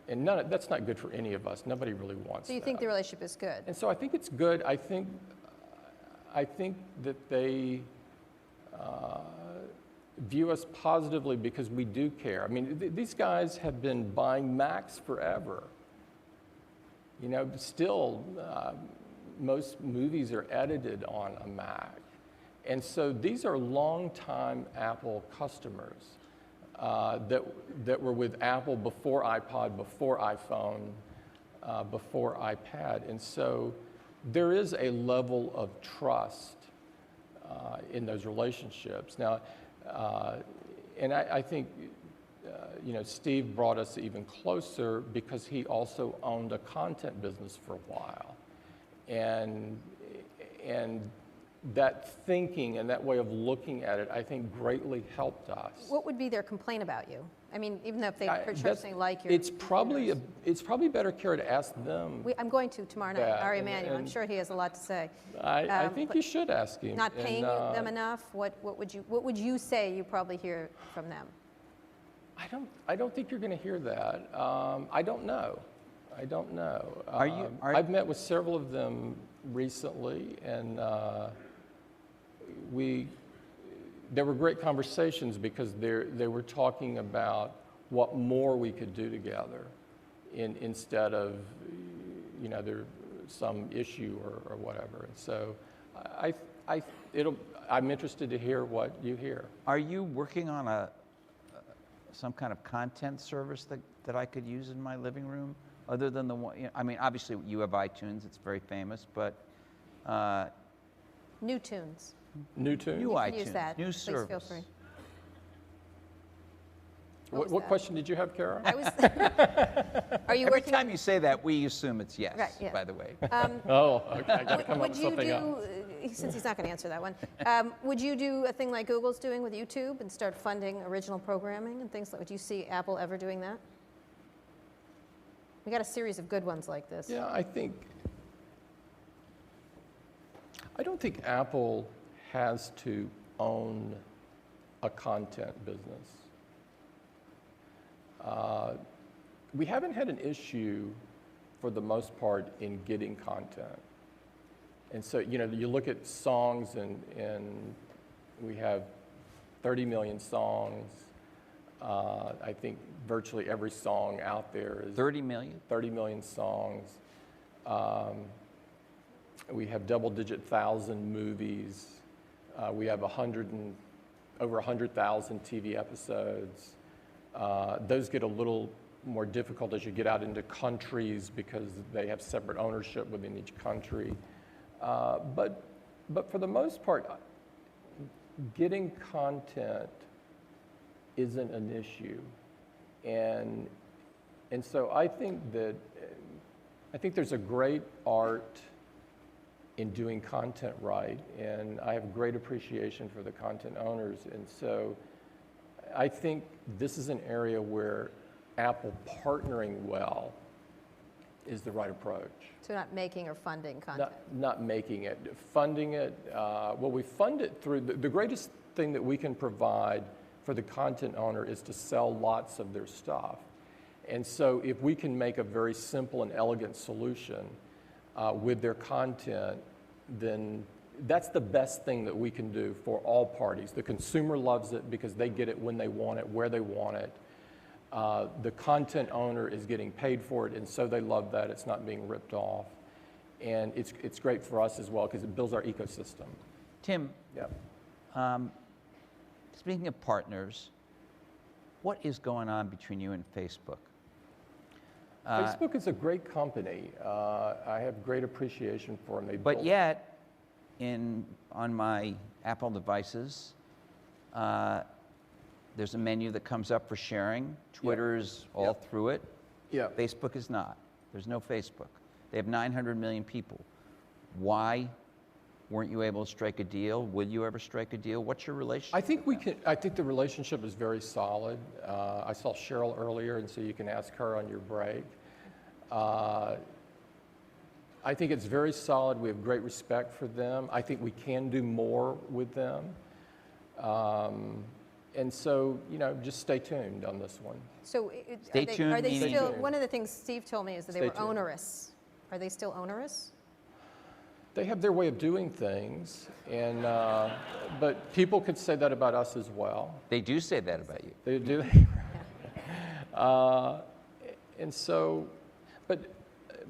And that's not good for any of us. Nobody really wants that. So you think the relationship is good? And so I think it's good. I think that they view us positively because we do care. I mean, these guys have been buying Macs forever. Still, most movies are edited on a Mac. And so these are longtime Apple customers that were with Apple before iPod, before iPhone, before iPad. And so there is a level of trust in those relationships. Now, and I think, Steve brought us even closer because he also owned a content business for a while. And that thinking and that way of looking at it, I think, greatly helped us. What would be their complaint about you? I mean, even though if they personally like your... It's probably better, Kara, to ask them. I'm going to tomorrow night, Ari Emanuel. I'm sure he has a lot to say. I think you should ask him. Not paying them enough? What would you say you probably hear from them? I don't think you're going to hear that. I don't know. I've met with several of them recently, and there were great conversations because they were talking about what more we could do together instead of, there's some issue or whatever. And so I'm interested to hear what you hear. Are you working on some kind of content service that I could use in my living room other than the one, I mean, obviously you have iTunes, it's very famous, but... New Tunes. New Tunes? New iTunes, use that. new Please service. feel free. What question did you have, Kara? Are you Every working? time you say that, we assume it's yes, Right, yeah. by the way. Okay, I got to come up with something else. Since he's not going to answer that one, would you do a thing like Google's doing with YouTube and start funding original programming and things like? Would you see Apple ever doing that? We got a series of good ones like this. Yeah, I don't think Apple has to own a content business. We haven't had an issue, for the most part, in getting content. And so, you look at songs, and we have 30 million songs. I think virtually every song out there is... 30 million? 30 million songs. We have double-digit thousand movies. We have over 100,000 TV episodes. Those get a little more difficult as you get out into countries because they have separate ownership within each country. But for the most part, getting content isn't an issue. And so I think there's a great art in doing content right, and I have great appreciation for the content owners. And so I think this is an area where Apple partnering well is the right approach. So not making or funding content. Not making it. Funding it, well, we fund it through, the greatest thing that we can provide for the content owner is to sell lots of their stuff. And so if we can make a very simple and elegant solution with their content, then that's the best thing that we can do for all parties. The consumer loves it because they get it when they want it, where they want it. The content owner is getting paid for it, and so they love that. It's not being ripped off. And it's great for us as well because it builds our ecosystem. Tim, Yep. Speaking of partners, what is going on between you and Facebook? Facebook is a great company. I have great appreciation for them. But yet, on my Apple devices, there's a menu that comes up for sharing. Twitter's all through it. Yeah. Facebook is not. There's no Facebook. They have 900 million people. Why weren't you able to strike a deal? Will you ever strike a deal? What's your relationship? I think I think the relationship is very solid. I saw Cheryl earlier, and so you can ask her on your break. I think it's very solid. We have great respect for them. I think we can do more with them. And so, just stay tuned on this one. So Stay tuned, are they meaning- still, one of the things Steve told me is that they Stay were tuned. onerous. Are they still onerous? They have their way of doing things, and but people could say that about us as well. They do say that about you. They do. And so, but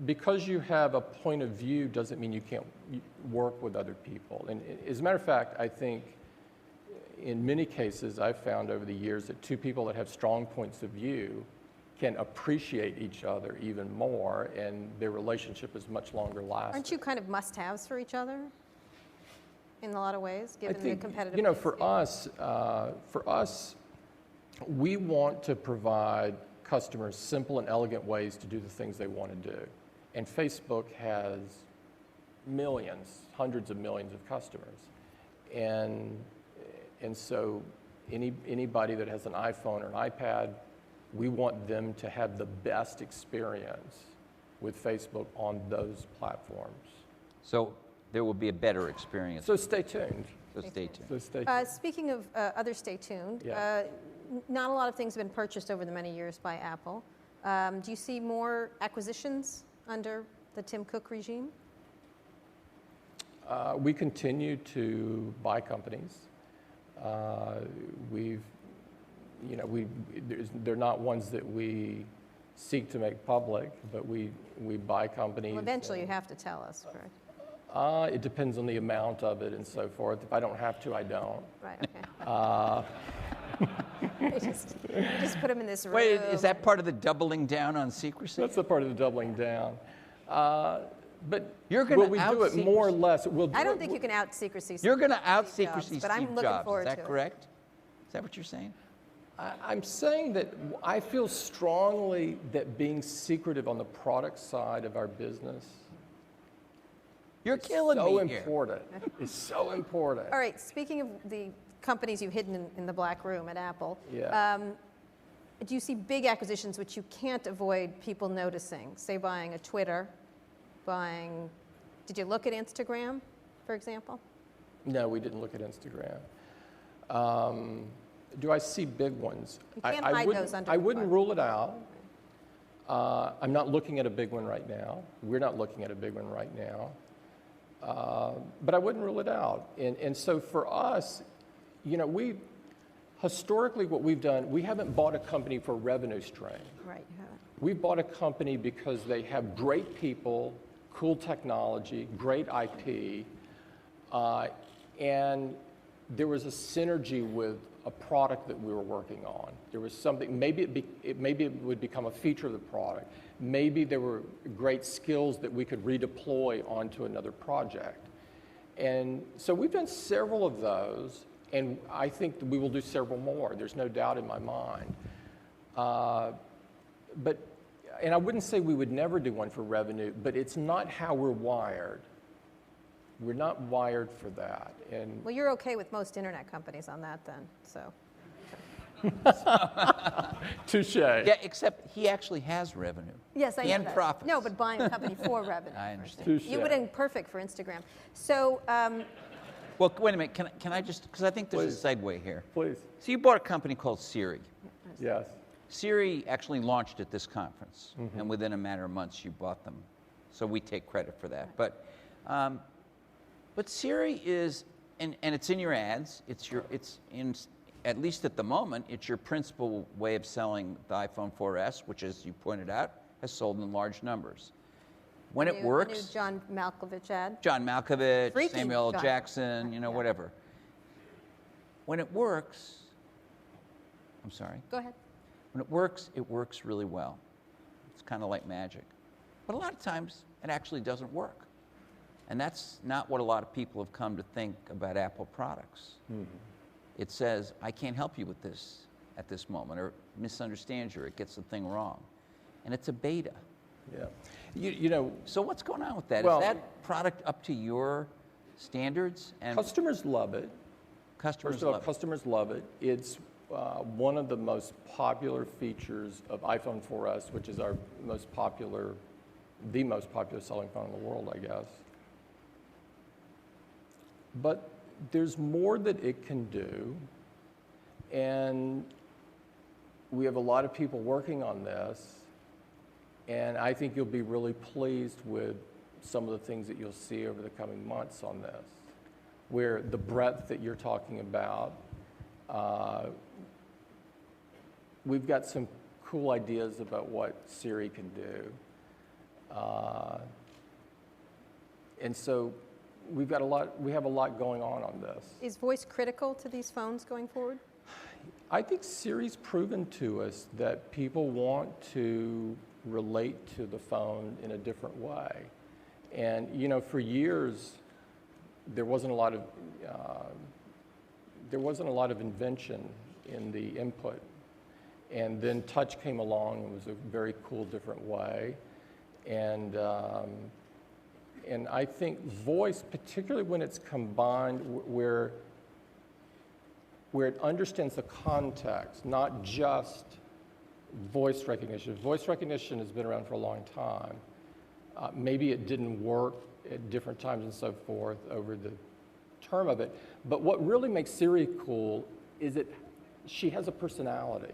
because you have a point of view doesn't mean you can't work with other people. And as a matter of fact, I think in many cases I've found over the years that two people that have strong points of view can appreciate each other even more, and their relationship is much longer lasting. Aren't you kind of must-haves for each other in a lot of ways, given I think, the competitive for us, we want to provide customers simple and elegant ways to do the things they want to do. And Facebook has millions, hundreds of millions of customers. And so anybody that has an iPhone or an iPad, we want them to have the best experience with Facebook on those platforms. So there will be a better experience. So stay tuned. So stay tuned. So stay tuned. Speaking of other stay tuned, Yeah. not a lot of things have been purchased over the many years by Apple. Do you see more acquisitions under the Tim Cook regime? We continue to buy companies. They're not ones that we seek to make public, but we buy companies. Well, eventually you have to tell us, correct? It depends on the amount of it and so forth. If I don't have to, I don't. Right, okay. You just put them in this room. Wait, is that part of the doubling down on secrecy? That's the part of the doubling down. But You're gonna will we do it more or less? I don't think you can out secrecy. You're going to out Steve Jobs, secrecy but I'm Steve looking Jobs. forward Is that to it. correct? Is that what you're saying? I'm saying that I feel strongly that being secretive on the product side of our business You're killing so me here. important. It's so important. All right, speaking of the companies you've hidden in the black room at Apple, Yeah. do you see big acquisitions which you can't avoid people noticing? Say buying a Twitter, did you look at Instagram, for example? No, we didn't look at Instagram. Do I see big ones? You can't hide those under I the wouldn't rug. rule it out. I'm not looking at a big one right now. We're not looking at a big one right now. But I wouldn't rule it out. And so for us, historically what we've done, we haven't bought a company for revenue stream. Right, you haven't. We bought a company because they have great people, cool technology, great IP, and there was a synergy with a product that we were working on. There was something, maybe it would become a feature of the product. Maybe there were great skills that we could redeploy onto another project. And so we've done several of those, and I think that we will do several more. There's no doubt in my mind. And I wouldn't say we would never do one for revenue, but it's not how we're wired. We're not wired for that. And Well, you're okay with most internet companies on that then, so. Touche. Yeah, except he actually has revenue. Yes, I know And that. profits. No, but buying a company for revenue. I understand. Touche. You would have been perfect for Instagram. So, Well, wait a minute. Can I just, because I think there's Please. a segue here. Please. So you bought a company called Siri. Yes. Siri actually launched at this conference, and within a matter of months, you bought them. So we take credit for that. But Siri is, and it's in your ads. It's in, at least at the moment, it's your principal way of selling the iPhone 4S, which, as you pointed out, has sold in large numbers. When it the new works, John Malkovich ad. John Malkovich, Freaky Samuel L. John. Jackson, Yeah. whatever. When it works, I'm sorry. Go ahead. When it works really well. It's kind of like magic. But a lot of times, it actually doesn't work. And that's not what a lot of people have come to think about Apple products. It says, I can't help you with this at this moment, or misunderstands you, or it gets the thing wrong. And it's a beta. Yeah. You know, So what's going on with that? Well- Is that product up to your standards? And customers love it. customers First of all, love it? customers love it. It's one of the most popular features of iPhone 4S, which is our most popular, the most popular selling phone in the world, I guess. But there's more that it can do, and we have a lot of people working on this, and I think you'll be really pleased with some of the things that you'll see over the coming months on this, where the breadth that you're talking about, we've got some cool ideas about what Siri can do. And so we have a lot going on this. Is voice critical to these phones going forward? I think Siri's proven to us that people want to relate to the phone in a different way. And, for years, there wasn't a lot of invention in the input. And then touch came along and was a very cool, different way. And I think voice, particularly when it's combined where it understands the context, not just voice recognition. Voice recognition has been around for a long time. Maybe it didn't work at different times and so forth over the term of it. But what really makes Siri cool is she has a personality.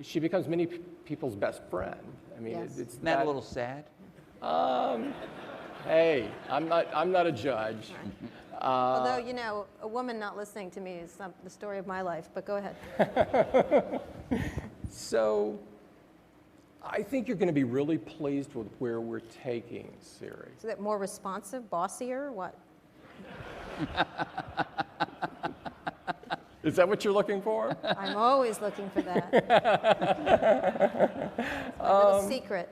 She becomes many people's best friend. I mean, Yes. it's Isn't that a little sad? Hey, I'm not a judge. Although, a woman not listening to me is the story of my life, but go ahead. So, I think you're going to be really pleased with where we're taking Siri. Is it more responsive, bossier, what? Is that what you're looking for? I'm always looking for that. It's my little secret.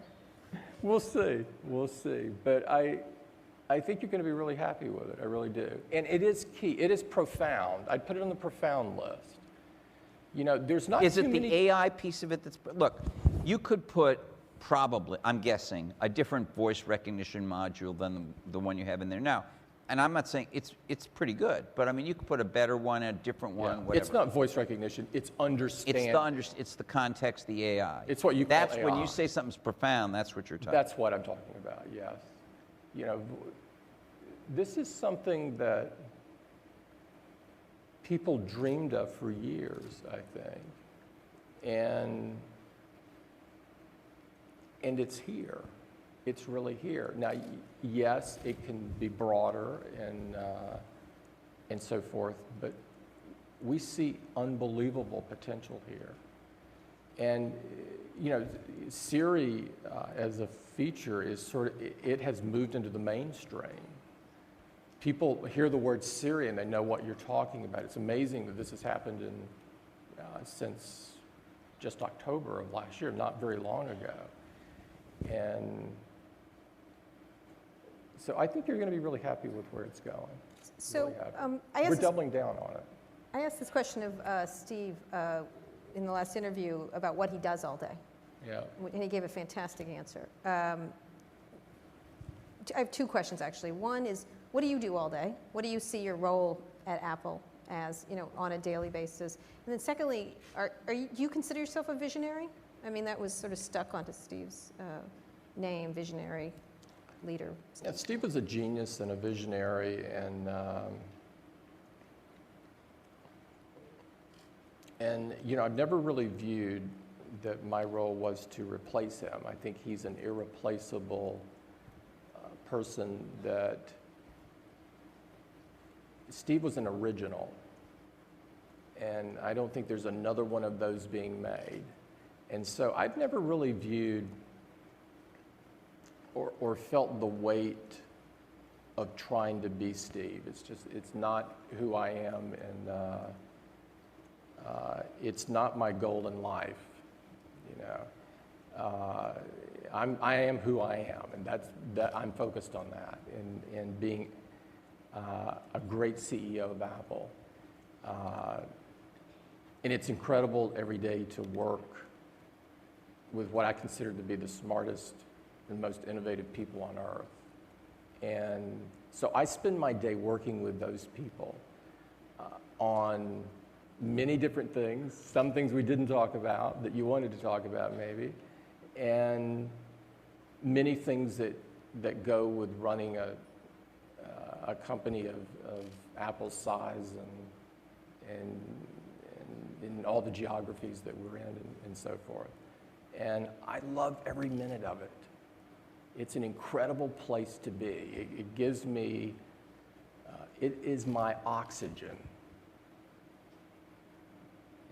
We'll see. But I think you're going to be really happy with it. I really do. And it is key. It is profound. I'd put it on the profound list. There's not Is too it the many... AI piece of it that's... Look, you could put probably, I'm guessing, a different voice recognition module than the one you have in there now. And I'm not saying it's pretty good, but I mean, you could put a better one, a different one, whatever. It's not voice recognition. It's understand. It's the context, the AI. It's what you call That's when AI. you say something's profound, that's what you're talking That's what I'm talking about, yes. This is something that people dreamed of for years, I think. And it's here. It's really here. Now, yes, it can be broader and so forth, but we see unbelievable potential here. And, Siri as a feature is it has moved into the mainstream. People hear the word Siri and they know what you're talking about. It's amazing that this has happened since just October of last year, not very long ago. And so I think you're going to be really happy with where it's going. So Really happy. I We're asked doubling down on it. I asked this question of Steve in the last interview about what he does all day, Yeah. and he gave a fantastic answer. I have two questions, actually. One is, what do you do all day? What do you see your role at Apple as, on a daily basis? And then secondly, do you consider yourself a visionary? I mean, that was sort of stuck onto Steve's name, visionary leader. Yeah, Steve was a genius and a visionary, and I've never really viewed that my role was to replace him. I think he's an irreplaceable person. That Steve was an original, and I don't think there's another one of those being made. And so I've never really viewed or felt the weight of trying to be Steve. It's not who I am, and it's not my goal in life. I am who I am, and I'm focused on that, and being a great CEO of Apple. And it's incredible every day to work with what I consider to be the smartest and most innovative people on earth. And so I spend my day working with those people on many different things, some things we didn't talk about that you wanted to talk about maybe, and many things that go with running a company of Apple's size and in all the geographies that we're in and so forth. And I love every minute of it. It's an incredible place to be. It gives me, it is my oxygen.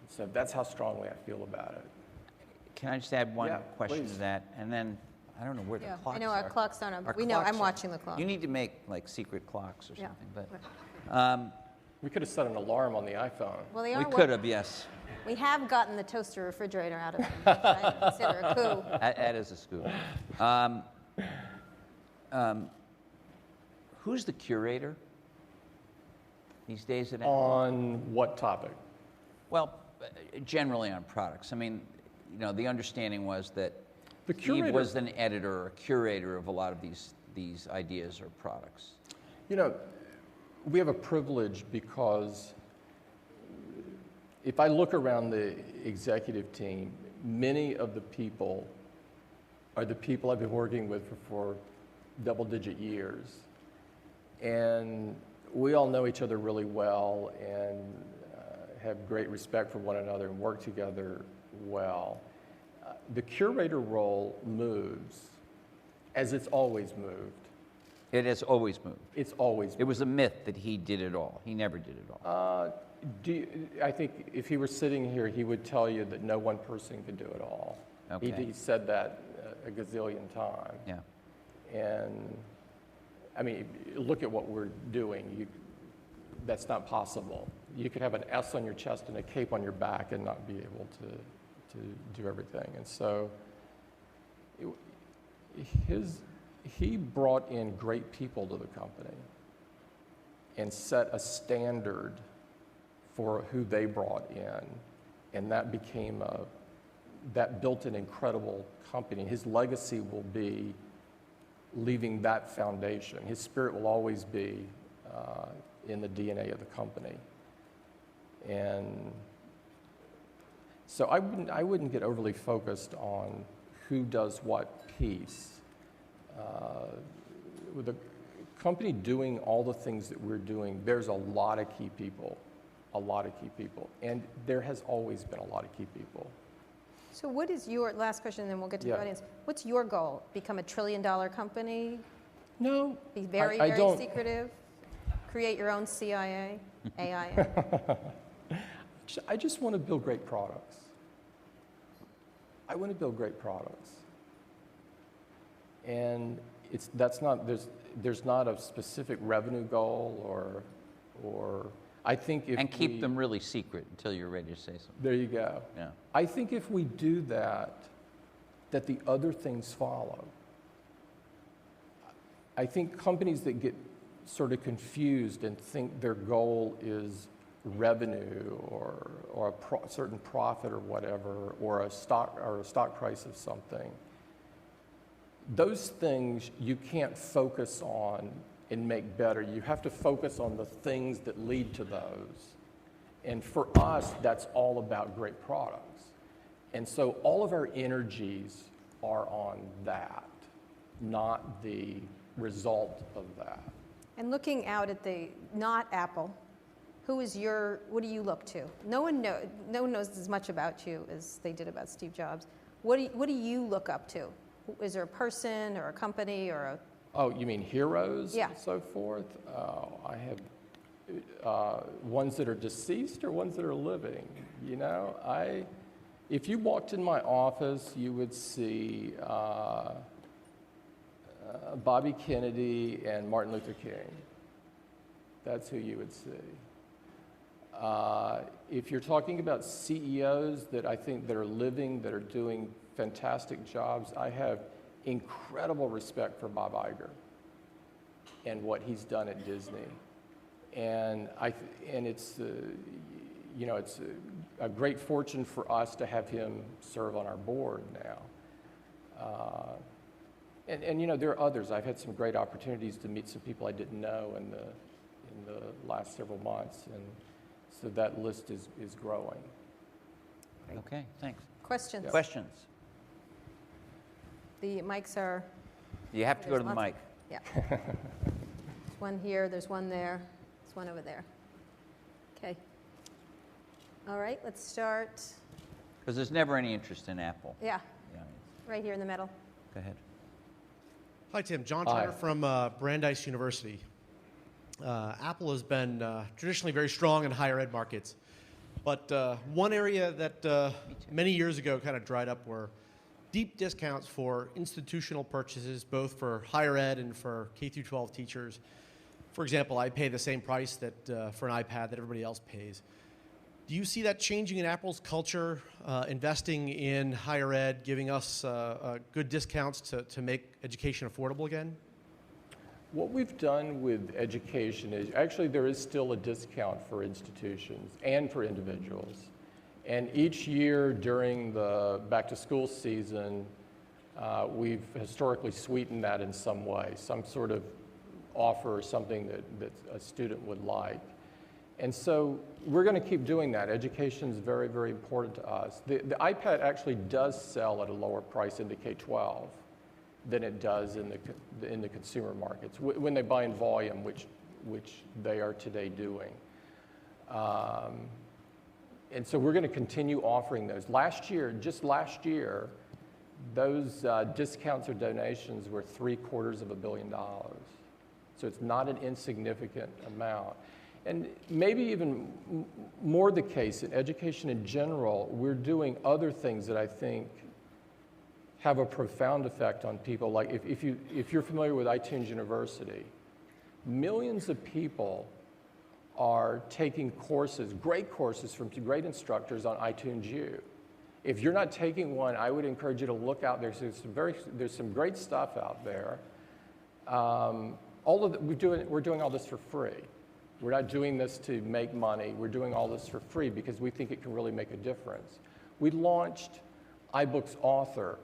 So that's how strongly I feel about it. Can I just add one question please. to that? And then, I don't know where the clocks are. I know our clocks aren't on. Our clocks I'm are- watching the clock. You need to make like secret clocks or Yeah. something. But We could have set an alarm on the iPhone. Well, they are we could have, yes. We have gotten the toaster refrigerator out of them, which I consider a coup. That is a scoop. Who's the curator these days at Apple? On what topic? Well, generally on products. I mean, the understanding was that The Steve curator was an editor or a curator of a lot of these ideas or products. We have a privilege because if I look around the executive team, many of the people are the people I've been working with for double-digit years. And we all know each other really well and have great respect for one another and work together well. The curator role moves as it's always moved. It has always moved. It's always It was a myth that he did it all. He never did it all. I think if he were sitting here, he would tell you that no one person could do it all. Okay. He said that a gazillion times. Yeah. And, I mean, look at what we're doing. That's not possible. You could have an S on your chest and a cape on your back and not be able to do everything. And so he brought in great people to the company and set a standard for who they brought in. And that built an incredible company. His legacy will be leaving that foundation. His spirit will always be in the DNA of the company. And so I wouldn't get overly focused on who does what piece. With the company doing all the things that we're doing, there's a lot of key people, and there has always been a lot of key people. So what is your, last question, and then we'll get to the Yeah. audience. What's your goal? Become a $1 trillion company? No. Be very, I very don't. secretive? Create your own CIA, AIA? I just want to build great products. I want to build great products. And there's not a specific revenue goal or I think if And keep them really secret until you're ready to say something. There you go. Yeah. I think if we do that the other things follow. I think companies that get sort of confused and think their goal is revenue or a certain profit or whatever, or a stock price of something, those things you can't focus on and make better. You have to focus on the things that lead to those. And for us, that's all about great products. And so all of our energies are on that, not the result of that. And looking out at the not Apple, what do you look to? No one knows as much about you as they did about Steve Jobs. What do you look up to? Is there a person or a company or a... Oh, you mean heroes? Yeah. And so forth? I have ones that are deceased or ones that are living. You know, if you walked in my office, you would see Bobby Kennedy and Martin Luther King. That's who you would see. If you're talking about CEOs that I think that are living, that are doing fantastic jobs, I have incredible respect for Bob Iger and what he's done at Disney. And it's it's a great fortune for us to have him serve on our board now. And there are others. I've had some great opportunities to meet some people I didn't know in the last several months, and so that list is growing. Okay, thanks. Questions? Yeah. Questions? The mics are... You have to go to the There's mic. Yeah. There's one here, there's one there, there's one over there. Okay. All right, let's start. Because there's never any interest in Apple. Yeah, Yeah, right here in the middle. go ahead. Hi, Tim. John Hi. Turner from Brandeis University. Apple has been traditionally very strong in higher ed markets. But one area that many years ago kind of dried up were deep discounts for institutional purchases, both for higher ed and for K through 12 teachers. For example, I pay the same price that for an iPad that everybody else pays. Do you see that changing in Apple's culture, investing in higher ed, giving us good discounts to make education affordable again? What we've done with education is, actually there is still a discount for institutions and for individuals. And each year during the back-to-school season, we've historically sweetened that in some way, some sort of offer or something that a student would like. And so we're going to keep doing that. Education is very, very important to us. The iPad actually does sell at a lower price into K-12 than it does in the consumer markets, when they buy in volume, which they are today doing. And so we're going to continue offering those. Just last year, those discounts or donations were $750 million. So it's not an insignificant amount. And maybe even more the case in education in general, we're doing other things that I think have a profound effect on people. Like if you're familiar with iTunes University, millions of people are taking courses, great courses from great instructors on iTunes U. If you're not taking one, I would encourage you to look out there. There's some great stuff out there. We're doing all this for free. We're not doing this to make money. We're doing all this for free because we think it can really make a difference. We launched iBooks Author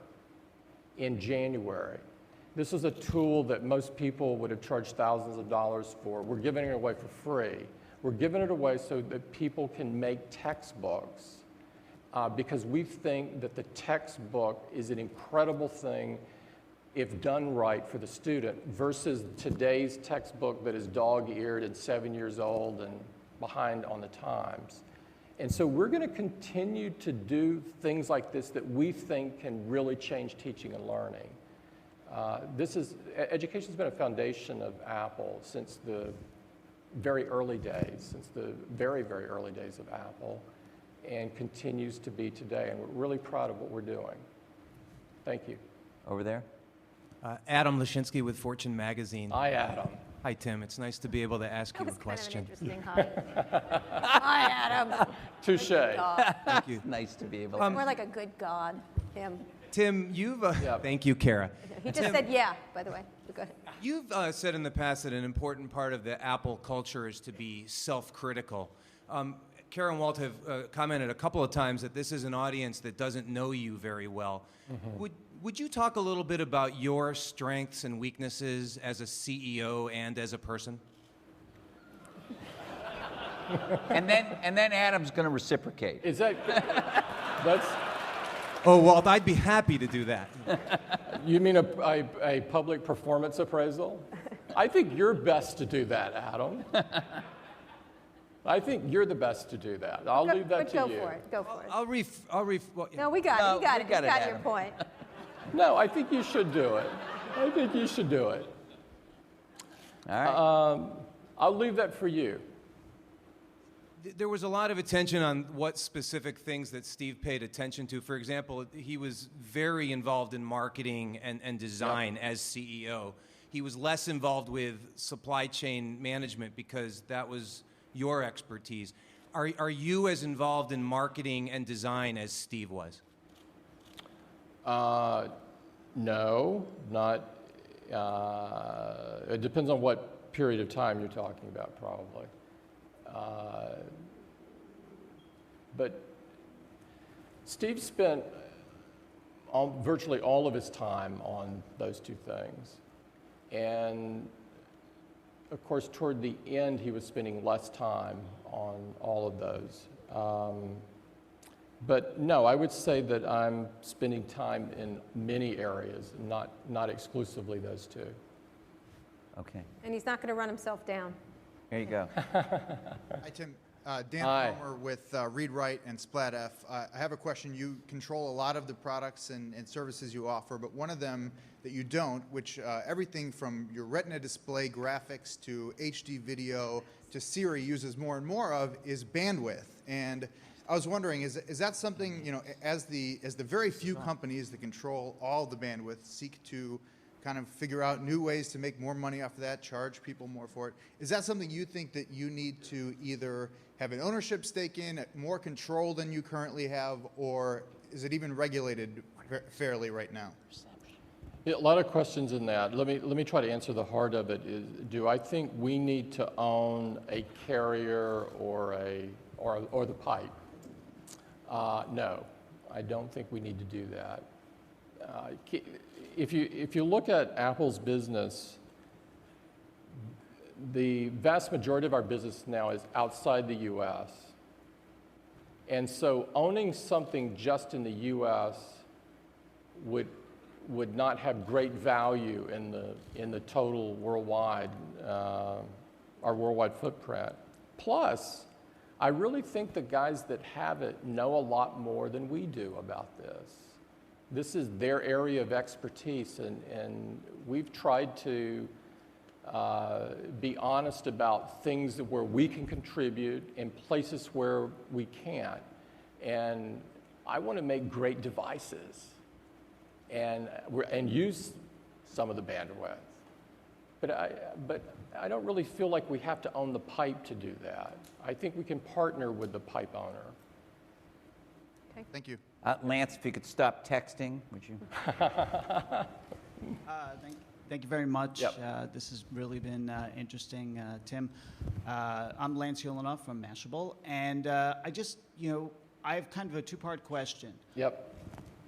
in January. This is a tool that most people would have charged thousands of dollars for. We're giving it away for free. We're giving it away so that people can make textbooks because we think that the textbook is an incredible thing if done right for the student versus today's textbook that is dog-eared and 7 years old and behind on the times. And so we're going to continue to do things like this that we think can really change teaching and learning. Education's been a foundation of Apple since the very early days, since the very, very early days of Apple, and continues to be today. And we're really proud of what we're doing. Thank you. Over there? Adam Lashinsky with Fortune Magazine. Hi, Adam. Hi, Tim. It's nice to be able to ask you a That was question. kind of an interesting hi. Hi, Adam. Touche. Thank you. Nice to be able to. More like a good God, him. Tim, you've... Yeah. Thank you, Kara. He just said yeah, by the way. Go ahead. You've said in the past that an important part of the Apple culture is to be self-critical. Kara and Walt have commented a couple of times that this is an audience that doesn't know you very well. Mm-hmm. Would you talk a little bit about your strengths and weaknesses as a CEO and as a person? And then Adam's going to reciprocate. Is that, that's, Oh, Walt, I'd be happy to do that. you mean a public performance appraisal? I think you're best to do that, Adam. I think you're the best to do that. I'll leave that to go you. for it. Go for it. Well, No, we got it. You got it. we got You it, got your Adam. point. No, I think you should do it. I think you should do it. All right. I'll leave that for you. There was a lot of attention on what specific things that Steve paid attention to. For example, he was very involved in marketing and design as CEO. He was less involved with supply chain management because that was your expertise. Are you as involved in marketing and design as Steve was? No, not. It depends on what period of time you're talking about, probably. But Steve spent virtually all of his time on those two things. And of course, toward the end, he was spending less time on all of those. But no, I would say that I'm spending time in many areas, not exclusively those two. Okay. And he's not going to run himself down. There you go. Hi, Tim. Dan Hi. Palmer with ReadWrite and SplatF. I have a question. You control a lot of the products and services you offer, but one of them that you don't, which everything from your Retina display graphics to HD video to Siri uses more and more of, is bandwidth. And I was wondering, is that something, you know, as the very few companies that control all the bandwidth seek to kind of figure out new ways to make more money off of that, charge people more for it, is that something you think that you need to either have an ownership stake in, more control than you currently have, or is it even regulated fairly right now? Yeah, a lot of questions in that. Let me try to answer the heart of it. Do I think we need to own a carrier or the pipe? No, I don't think we need to do that. If you look at Apple's business, the vast majority of our business now is outside the U.S. And so owning something just in the U.S. would not have great value in the total worldwide, our worldwide footprint. Plus, I really think the guys that have it know a lot more than we do about this. This is their area of expertise, and we've tried to be honest about things where we can contribute and places where we can't. And I want to make great devices and use some of the bandwidth. But I don't really feel like we have to own the pipe to do that. I think we can partner with the pipe owner. Okay. Thank you. Lance, if you could stop texting, would you? Thank you very much. Yep. This has really been interesting, Tim. I'm Lance Ulanoff from Mashable, and I just, I have kind of a two-part question. Yep.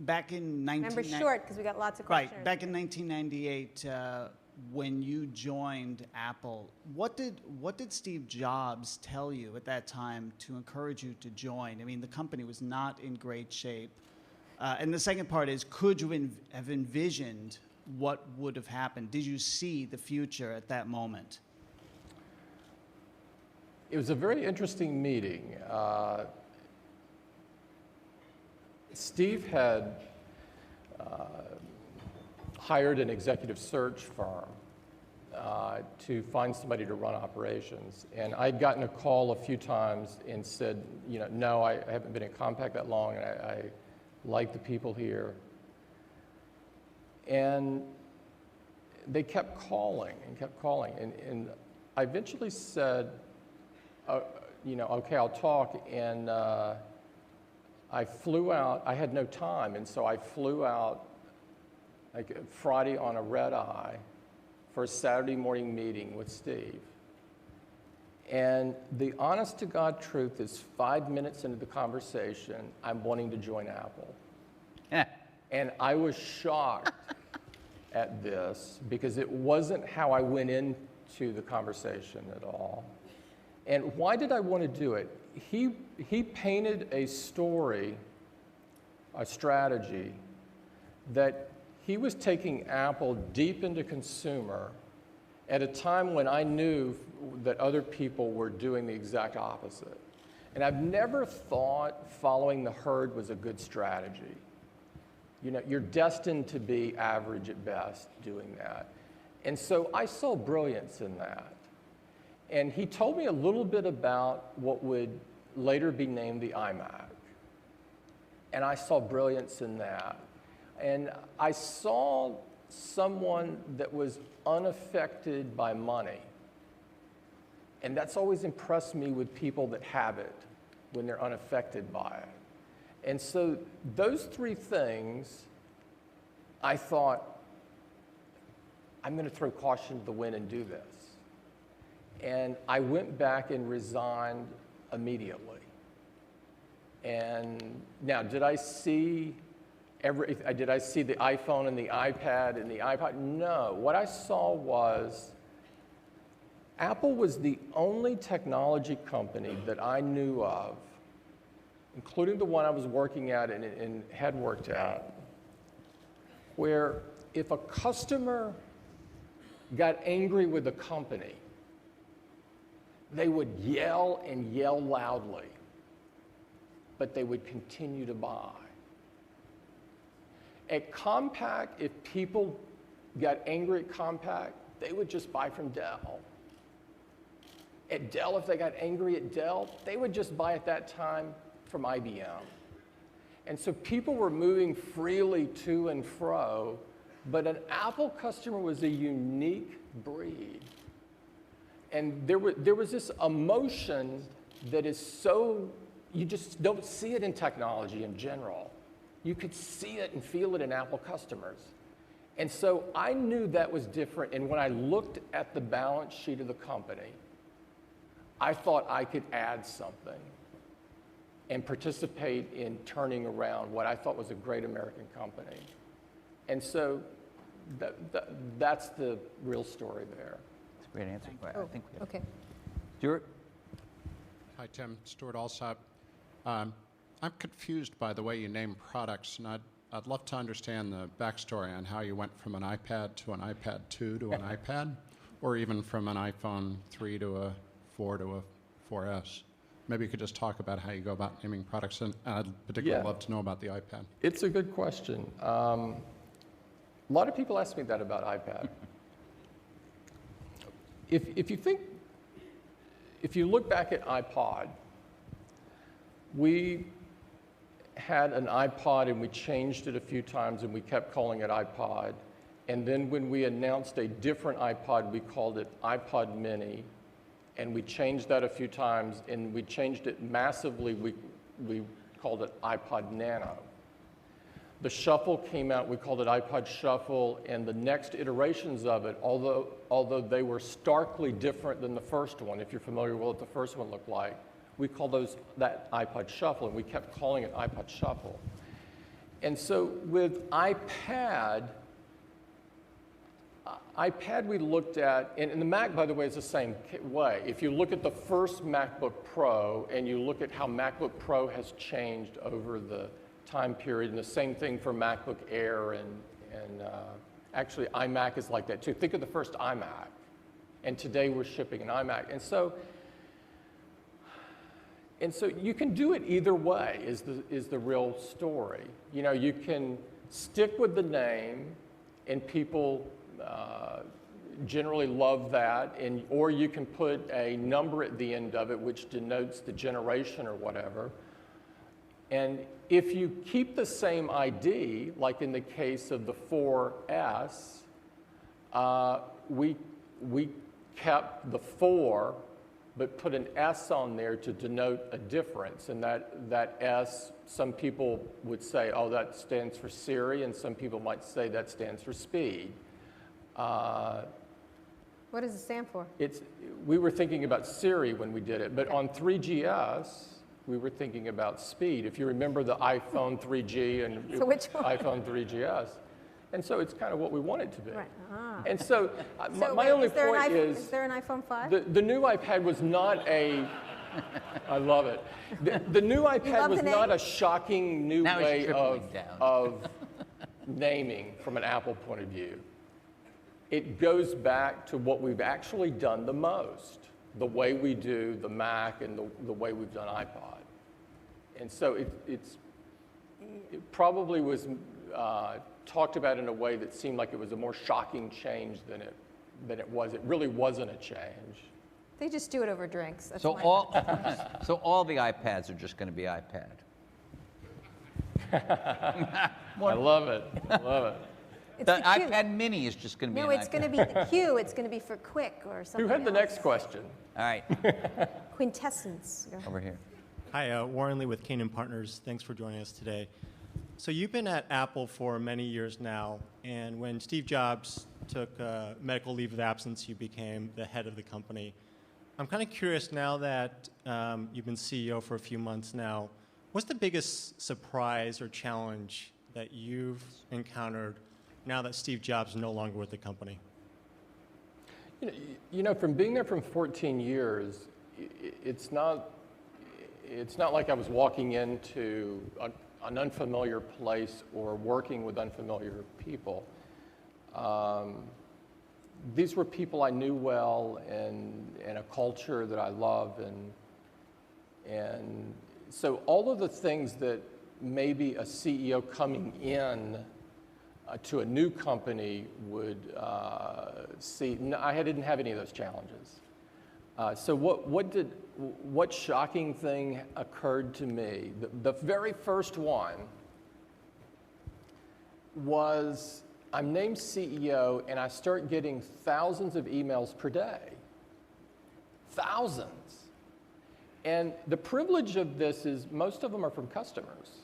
Back in Remember, short, because we got lots of questions. Right. Back in 1998, when you joined Apple, what did Steve Jobs tell you at that time to encourage you to join? I mean, the company was not in great shape. And the second part is, could you have envisioned what would have happened? Did you see the future at that moment? It was a very interesting meeting. Steve had hired an executive search firm to find somebody to run operations. And I'd gotten a call a few times and said, no, I haven't been in contact that long, and I like the people here. And they kept calling and kept calling. And I eventually said, okay, I'll talk. And I flew out. I had no time. And so I flew out like Friday on a red eye for a Saturday morning meeting with Steve. And the honest to God truth is 5 minutes into the conversation, I'm wanting to join Apple. And I was shocked at this because it wasn't how I went into the conversation at all. And why did I want to do it? He painted a story, a strategy, that he was taking Apple deep into consumer at a time when I knew that other people were doing the exact opposite. And I've never thought following the herd was a good strategy. You know, you're destined to be average at best doing that. And so I saw brilliance in that. And he told me a little bit about what would later be named the iMac. And I saw brilliance in that. And I saw someone that was unaffected by money. And that's always impressed me with people that have it, when they're unaffected by it. And so those three things, I thought, I'm going to throw caution to the wind and do this. And I went back and resigned immediately. And now, did I see the iPhone and the iPad and the iPod? No. What I saw was Apple was the only technology company that I knew of, including the one I was working at and had worked at, where if a customer got angry with the company, they would yell and yell loudly, but they would continue to buy. At Compaq, if people got angry at Compaq, they would just buy from Dell. At Dell, if they got angry at Dell, they would just buy at that time from IBM. And so people were moving freely to and fro, but an Apple customer was a unique breed. And there was this emotion that is so, you just don't see it in technology in general. You could see it and feel it in Apple customers. And so I knew that was different, and when I looked at the balance sheet of the company, I thought I could add something and participate in turning around what I thought was a great American company. And so that's the real story there. That's a great answer. I think we have. Okay. Stuart? Hi, Tim. Stuart Alsop. I'm confused by the way you name products, and I'd love to understand the backstory on how you went from an iPad to an iPad 2 to an iPad, or even from an iPhone 3 to a 4 to a 4S. Maybe you could just talk about how you go about naming products, and I'd particularly love to know about the iPad. It's a good question. A lot of people ask me that about iPad. If you look back at iPod, we had an iPod and we changed it a few times and we kept calling it iPod. And then when we announced a different iPod, we called it iPod Mini. And we changed that a few times, and we changed it massively. We called it iPod Nano. The Shuffle came out, we called it iPod Shuffle, and the next iterations of it, although they were starkly different than the first one, if you're familiar with what the first one looked like, we called that iPod Shuffle, and we kept calling it iPod Shuffle. And so with iPad we looked at, and the Mac, by the way, is the same way. If you look at the first MacBook Pro and you look at how MacBook Pro has changed over the time period, and the same thing for MacBook Air, and actually iMac is like that too. Think of the first iMac, and today we're shipping an iMac. And so you can do it either way is the real story. You know, you can stick with the name, and people generally love that, or you can put a number at the end of it which denotes the generation or whatever. And if you keep the same ID, like in the case of the 4S, we kept the 4, but put an S on there to denote a difference. And that S, some people would say, oh, that stands for Siri, and some people might say that stands for speed. What does it stand for? We were thinking about Siri when we did it, but on 3GS, we were thinking about speed. If you remember the iPhone 3G and So which one? iPhone 3GS, And so it's kind of what we want it to be. Right. Ah. And so, So my wait, only is there point is there an iPhone 5? the new iPad was not a, I love it. The new iPad love was the name? not a shocking new Now he's way tripling down. of naming from an Apple point of view. It goes back to what we've actually done the most, the way we do the Mac and the way we've done iPod. And so it probably was talked about in a way that seemed like it was a more shocking change than it was. It really wasn't a change. They just do it over drinks. That's So my all the iPads are just going to be iPad. I love it. I love it. It's The the Q. iPad Mini is just going to be No, an it's iPad. going to be the Q. It's going to be for quick or something. Who had the else. next question? All right, Quintessence. Go ahead. over here. Hi, Warren Lee with Canaan Partners. Thanks for joining us today. So you've been at Apple for many years now, and when Steve Jobs took medical leave of absence, you became the head of the company. I'm kind of curious now that you've been CEO for a few months now, what's the biggest surprise or challenge that you've encountered now that Steve Jobs is no longer with the company? You know, from being there for 14 years, it's not like I was walking into an unfamiliar place or working with unfamiliar people. These were people I knew well and a culture that I love, and so all of the things that maybe a CEO coming in to a new company would see. No, I didn't have any of those challenges. So what shocking thing occurred to me? The very first one was I'm named CEO and I start getting thousands of emails per day. Thousands. And the privilege of this is most of them are from customers.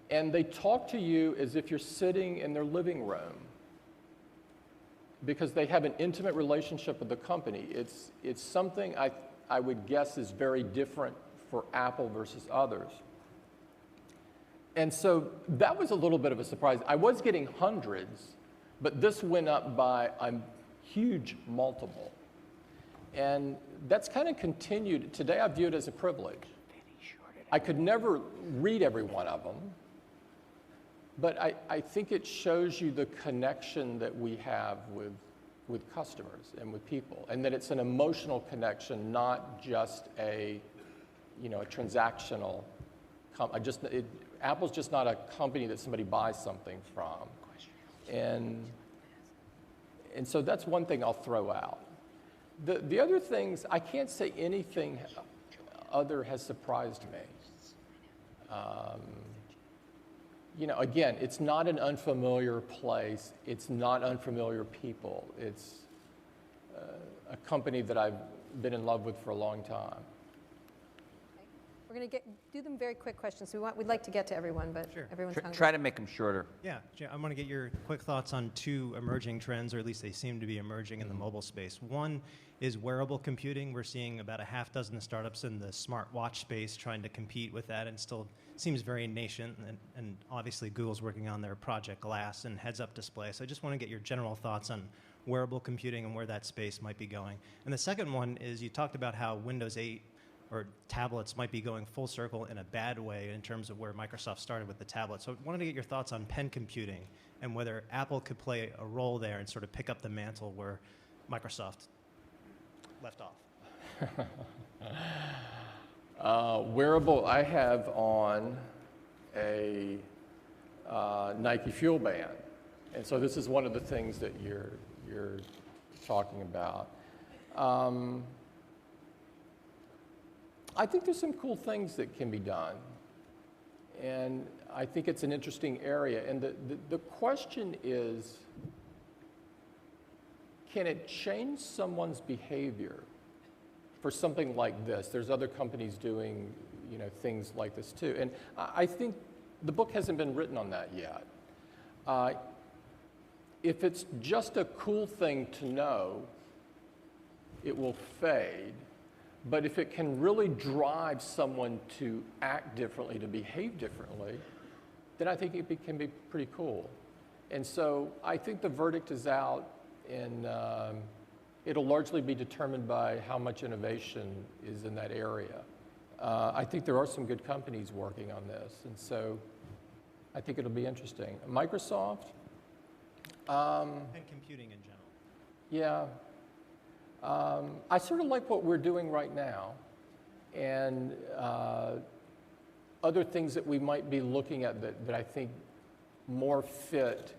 And they talk to you as if you're sitting in their living room because they have an intimate relationship with the company. It's something I would guess is very different for Apple versus others. And so that was a little bit of a surprise. I was getting hundreds, but this went up by a huge multiple. And that's kind of continued. Today I view it as a privilege. I could never read every one of them, but I think it shows you the connection that we have with customers and with people, and that it's an emotional connection, not just a transactional. Apple's just not a company that somebody buys something from, and so that's one thing I'll throw out. The other things, I can't say anything other has surprised me. Again, it's not an unfamiliar place. It's not unfamiliar people. It's a company that I've been in love with for a long time. We're going to do them very quick questions. We'd like to get to everyone, but everyone's hungry. Try to make them shorter. Yeah, I want to get your quick thoughts on two emerging trends, or at least they seem to be emerging in the mobile space. One is wearable computing. We're seeing about a half dozen startups in the smartwatch space trying to compete with that, and still seems very nascent. And obviously Google's working on their Project Glass and heads-up display. So I just want to get your general thoughts on wearable computing and where that space might be going. And the second one is you talked about how Windows 8 or tablets might be going full circle in a bad way in terms of where Microsoft started with the tablet. So I wanted to get your thoughts on pen computing and whether Apple could play a role there and sort of pick up the mantle where Microsoft left off. Wearable, I have on a Nike Fuel Band. And so this is one of the things that you're talking about. I think there's some cool things that can be done. And I think it's an interesting area. And the question is, can it change someone's behavior for something like this? There's other companies doing, things like this too. And I think the book hasn't been written on that yet. If it's just a cool thing to know, it will fade. But if it can really drive someone to act differently, to behave differently, then I think it can be pretty cool. And so I think the verdict is out, and it'll largely be determined by how much innovation is in that area. I think there are some good companies working on this, and so I think it'll be interesting. Microsoft? And computing in general. Yeah. I sort of like what we're doing right now, and other things that we might be looking at that I think more fit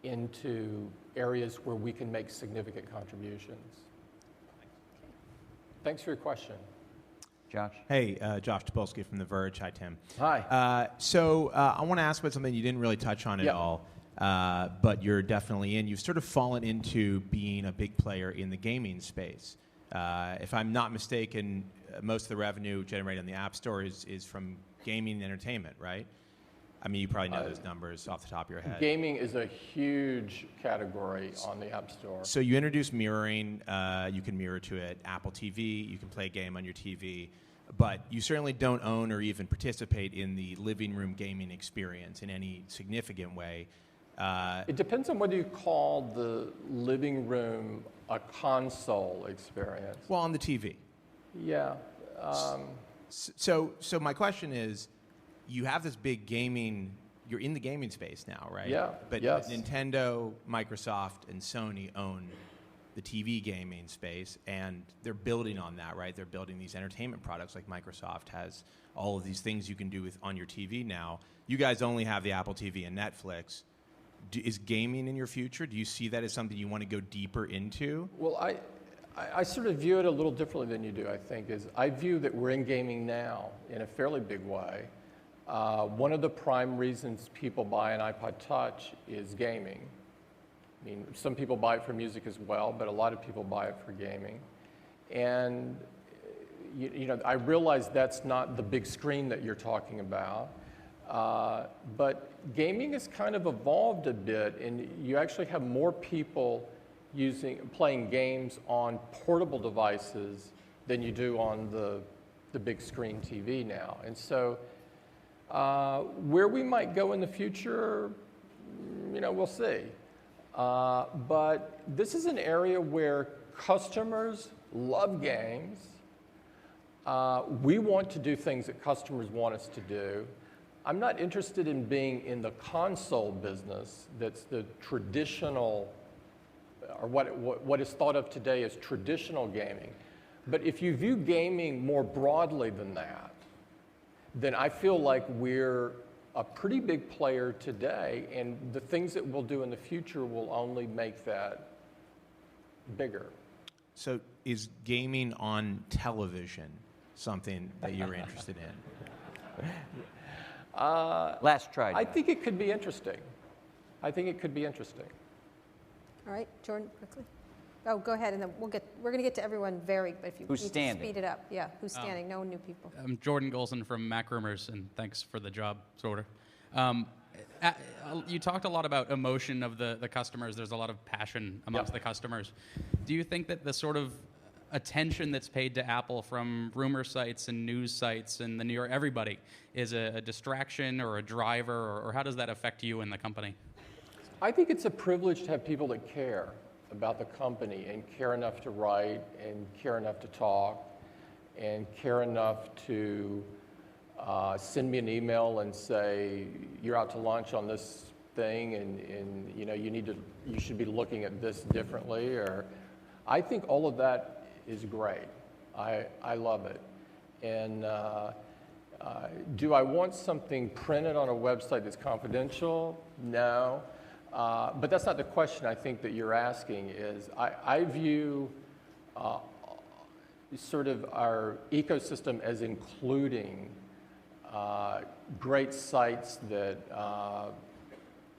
into areas where we can make significant contributions. Thanks for your question. Josh? Hey, Josh Topolsky from The Verge. Hi, Tim. Hi. So I want to ask about something you didn't really touch on at all, but you're definitely in. You've sort of fallen into being a big player in the gaming space. If I'm not mistaken, most of the revenue generated in the App Store is from gaming and entertainment, right? I mean, you probably know those numbers off the top of your head. Gaming is a huge category on the App Store. So you introduced mirroring. You can mirror to it. Apple TV. You can play a game on your TV. But you certainly don't own or even participate in the living room gaming experience in any significant way. It depends on whether you call the living room a console experience. Well, on the TV. Yeah. So my question is, you have this big gaming, you're in the gaming space now, right? Yeah, but yes. Nintendo, Microsoft, and Sony own the TV gaming space, and they're building on that, right? They're building these entertainment products, like Microsoft has all of these things you can do on your TV now. You guys only have the Apple TV and Netflix. Is gaming in your future? Do you see that as something you want to go deeper into? Well, I sort of view it a little differently than you do, I think. I view that we're in gaming now in a fairly big way. One of the prime reasons people buy an iPod Touch is gaming. I mean, some people buy it for music as well, but a lot of people buy it for gaming. And, you know, I realize that's not the big screen that you're talking about, but gaming has kind of evolved a bit, and you actually have more people playing games on portable devices than you do on the big screen TV now. And so where we might go in the future, you know, we'll see. But this is an area where customers love games. We want to do things that customers want us to do. I'm not interested in being in the console business that's the traditional, or what is thought of today as traditional gaming. But if you view gaming more broadly than that, then I feel like we're a pretty big player today, and the things that we'll do in the future will only make that bigger. So is gaming on television something that you're interested in? Last try. I think it could be interesting. I think it could be interesting. All right, Jordan, quickly. Oh, go ahead, and then we're going to get to everyone very, but if you Who's need standing? to speed it up. Yeah, who's standing? No new people. I'm Jordan Golson from MacRumors, and thanks for the job, sort of. You talked a lot about emotion of the customers. There's a lot of passion amongst the customers. Do you think that the sort of attention that's paid to Apple from rumor sites and news sites and the New York everybody is a distraction or a driver, or how does that affect you and the company? I think it's a privilege to have people that care about the company and care enough to write and care enough to talk and care enough to send me an email and say, you're out to lunch on this thing, and you know, you should be looking at this differently. Or I think all of that is great. I love it. And do I want something printed on a website that's confidential? No. But that's not the question I think that you're asking. Is I view sort of our ecosystem as including great sites that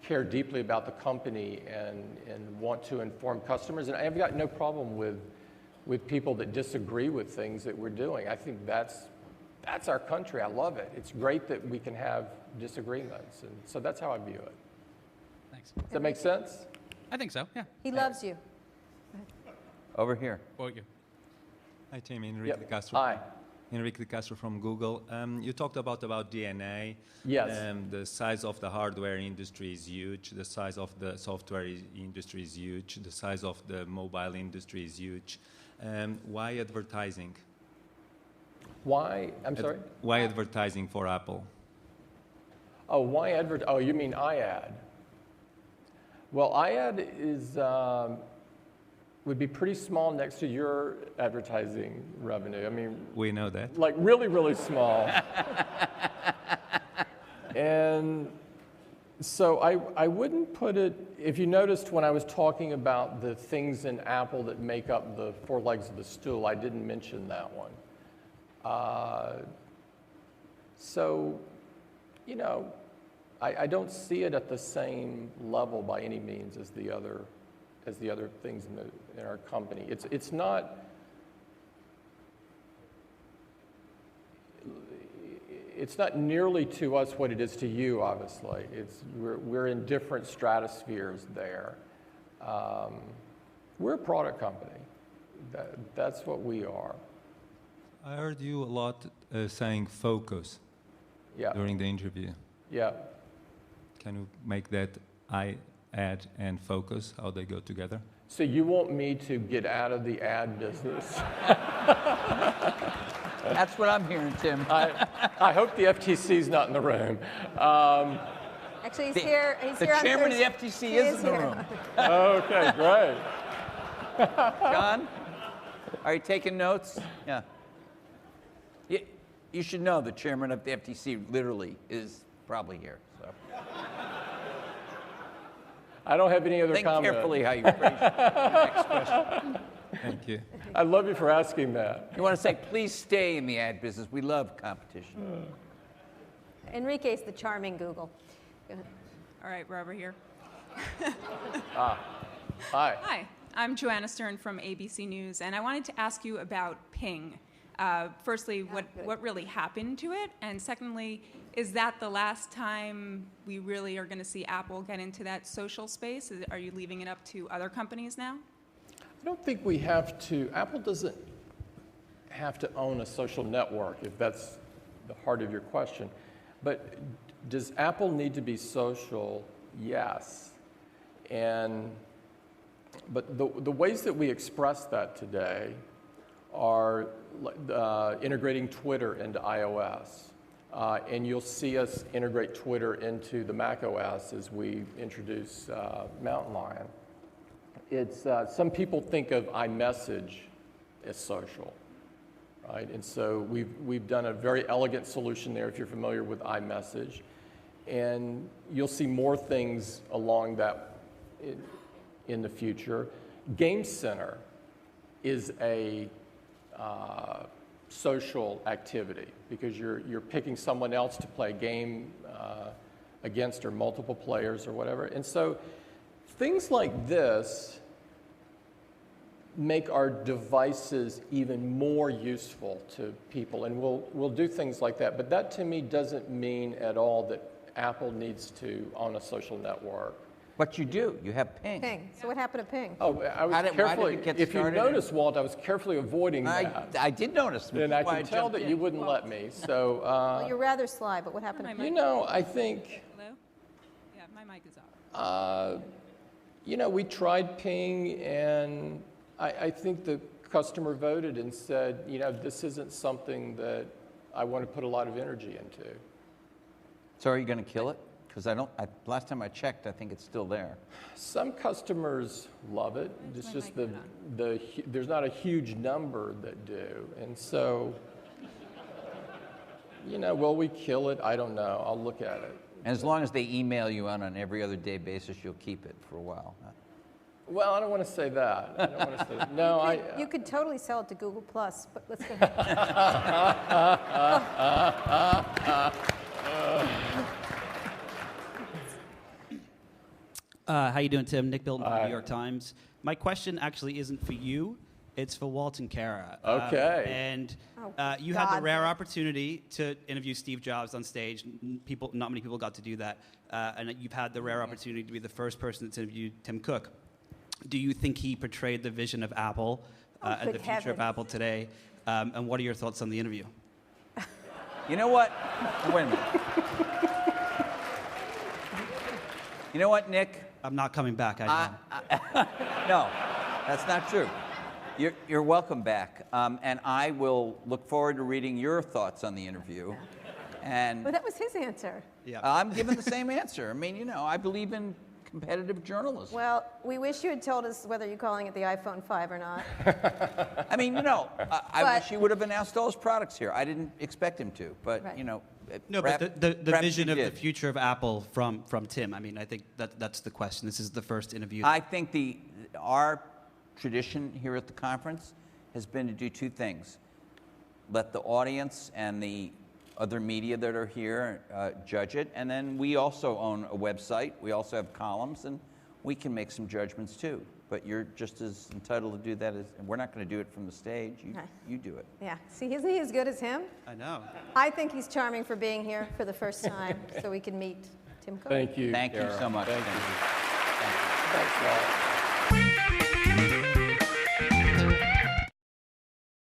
care deeply about the company and want to inform customers. And I've got no problem with people that disagree with things that we're doing. I think that's our country. I love it. It's great that we can have disagreements. And so that's how I view it. Thanks. Does that make sense? I think so, yeah. He loves you. Over here. Quote you. Hi, Tim. Enrique de Castro. Hi. Enrique De Castro from Google. You talked about DNA. Yes. The size of the hardware industry is huge. The size of the software industry is huge. The size of the mobile industry is huge. Why advertising? Why? I'm sorry? Why advertising for Apple? Oh, why Oh, you mean iAd? Well, iAd is would be pretty small next to your advertising revenue. I mean, we know that. Like really, really small. And so I wouldn't put it, if you noticed when I was talking about the things in Apple that make up the four legs of the stool, I didn't mention that one. So, you know, I don't see it at the same level by any means as the other things in our company. It's not. It's not nearly to us what it is to you. Obviously, we're in different stratospheres there. We're a product company. That's what we are. I heard you a lot saying focus during the interview. Yeah. Can you make that ad and focus, how they go together? So you want me to get out of the ad business? That's what I'm hearing, Tim. I hope the FTC's not in the room. Actually, he's here. He's the here chairman on of the FTC is in the room. Okay, great. John, are you taking notes? Yeah. You should know the chairman of the FTC literally is probably here. So. I don't have any other Think comment. carefully how you phrase your next question. Thank you. I love you for asking that. You want to say, please stay in the ad business. We love competition. Enrique's the charming Google. Go ahead. All right, we're over here. Hi. Hi, I'm Joanna Stern from ABC News, and I wanted to ask you about Ping. Firstly, what really happened to it? And secondly, is that the last time we really are going to see Apple get into that social space? Are you leaving it up to other companies now? I don't think we have to. Apple doesn't have to own a social network, if that's the heart of your question. But does Apple need to be social? Yes. But the ways that we express that today are integrating Twitter into iOS. And you'll see us integrate Twitter into the Mac OS as we introduce Mountain Lion. It's some people think of iMessage as social, right? And so we've done a very elegant solution there if you're familiar with iMessage. And you'll see more things along that in the future. Game Center is a social activity because you're picking someone else to play a game against or multiple players or whatever. And so things like this make our devices even more useful to people, and we'll do things like that. But that to me doesn't mean at all that Apple needs to own a social network. But you do. You have Ping. Ping. So what happened to Ping? Oh, I was carefully. If you notice, Walt, I was carefully avoiding that. I did notice. And I could tell that you wouldn't let me. So. Well, you're rather sly, but what happened to Ping? You know, I think. Hello? Yeah, my mic is off. You know, we tried Ping, and I think the customer voted and said, you know, this isn't something that I want to put a lot of energy into. So are you going to kill it? Because last time I checked, I think it's still there. Some customers love it. It's just there's not a huge number that do. And so, you know, will we kill it? I don't know. I'll look at it. And as long as they email you on an every other day basis, you'll keep it for a while. Huh? Well, I don't want to say that. I don't want to say that. No, You could totally sell it to Google Plus, but let's go ahead. How you doing, Tim? Nick Bilton from the New York Times. My question actually isn't for you. It's for Walt and Kara. Okay. You had the rare opportunity to interview Steve Jobs on stage. Not many people got to do that. And you've had the rare opportunity to be the first person that's interviewed Tim Cook. Do you think he portrayed the vision of Apple and the future of Apple today? And what are your thoughts on the interview? You know what? Wait a minute. You know what, Nick? I'm not coming back, I know. No, that's not true. You're welcome back. And I will look forward to reading your thoughts on the interview. And Well, that was his answer. Yeah. I'm giving the same answer. I mean, you know, I believe in competitive journalism. Well, we wish you had told us whether you're calling it the iPhone 5 or not. I mean, you know, I But- wish he would have announced all his products here. I didn't expect him to, but, Right. you know. No, perhaps- but the perhaps vision he of the did. future of Apple from Tim. I mean, I think that's the question. This is the first interview. I think our tradition here at the conference has been to do two things. Let the audience and the other media that are here judge it, and then we also own a website. We also have columns, and we can make some judgments too. But you're just as entitled to do that as, and we're not going to do it from the stage. You do it. Yeah. See, isn't he as good as him? I know. I think he's charming for being here for the first time so we can meet Tim Cook. Thank you. Thank you Kara. so much. Thank Thank you. you. Thanks, Walt.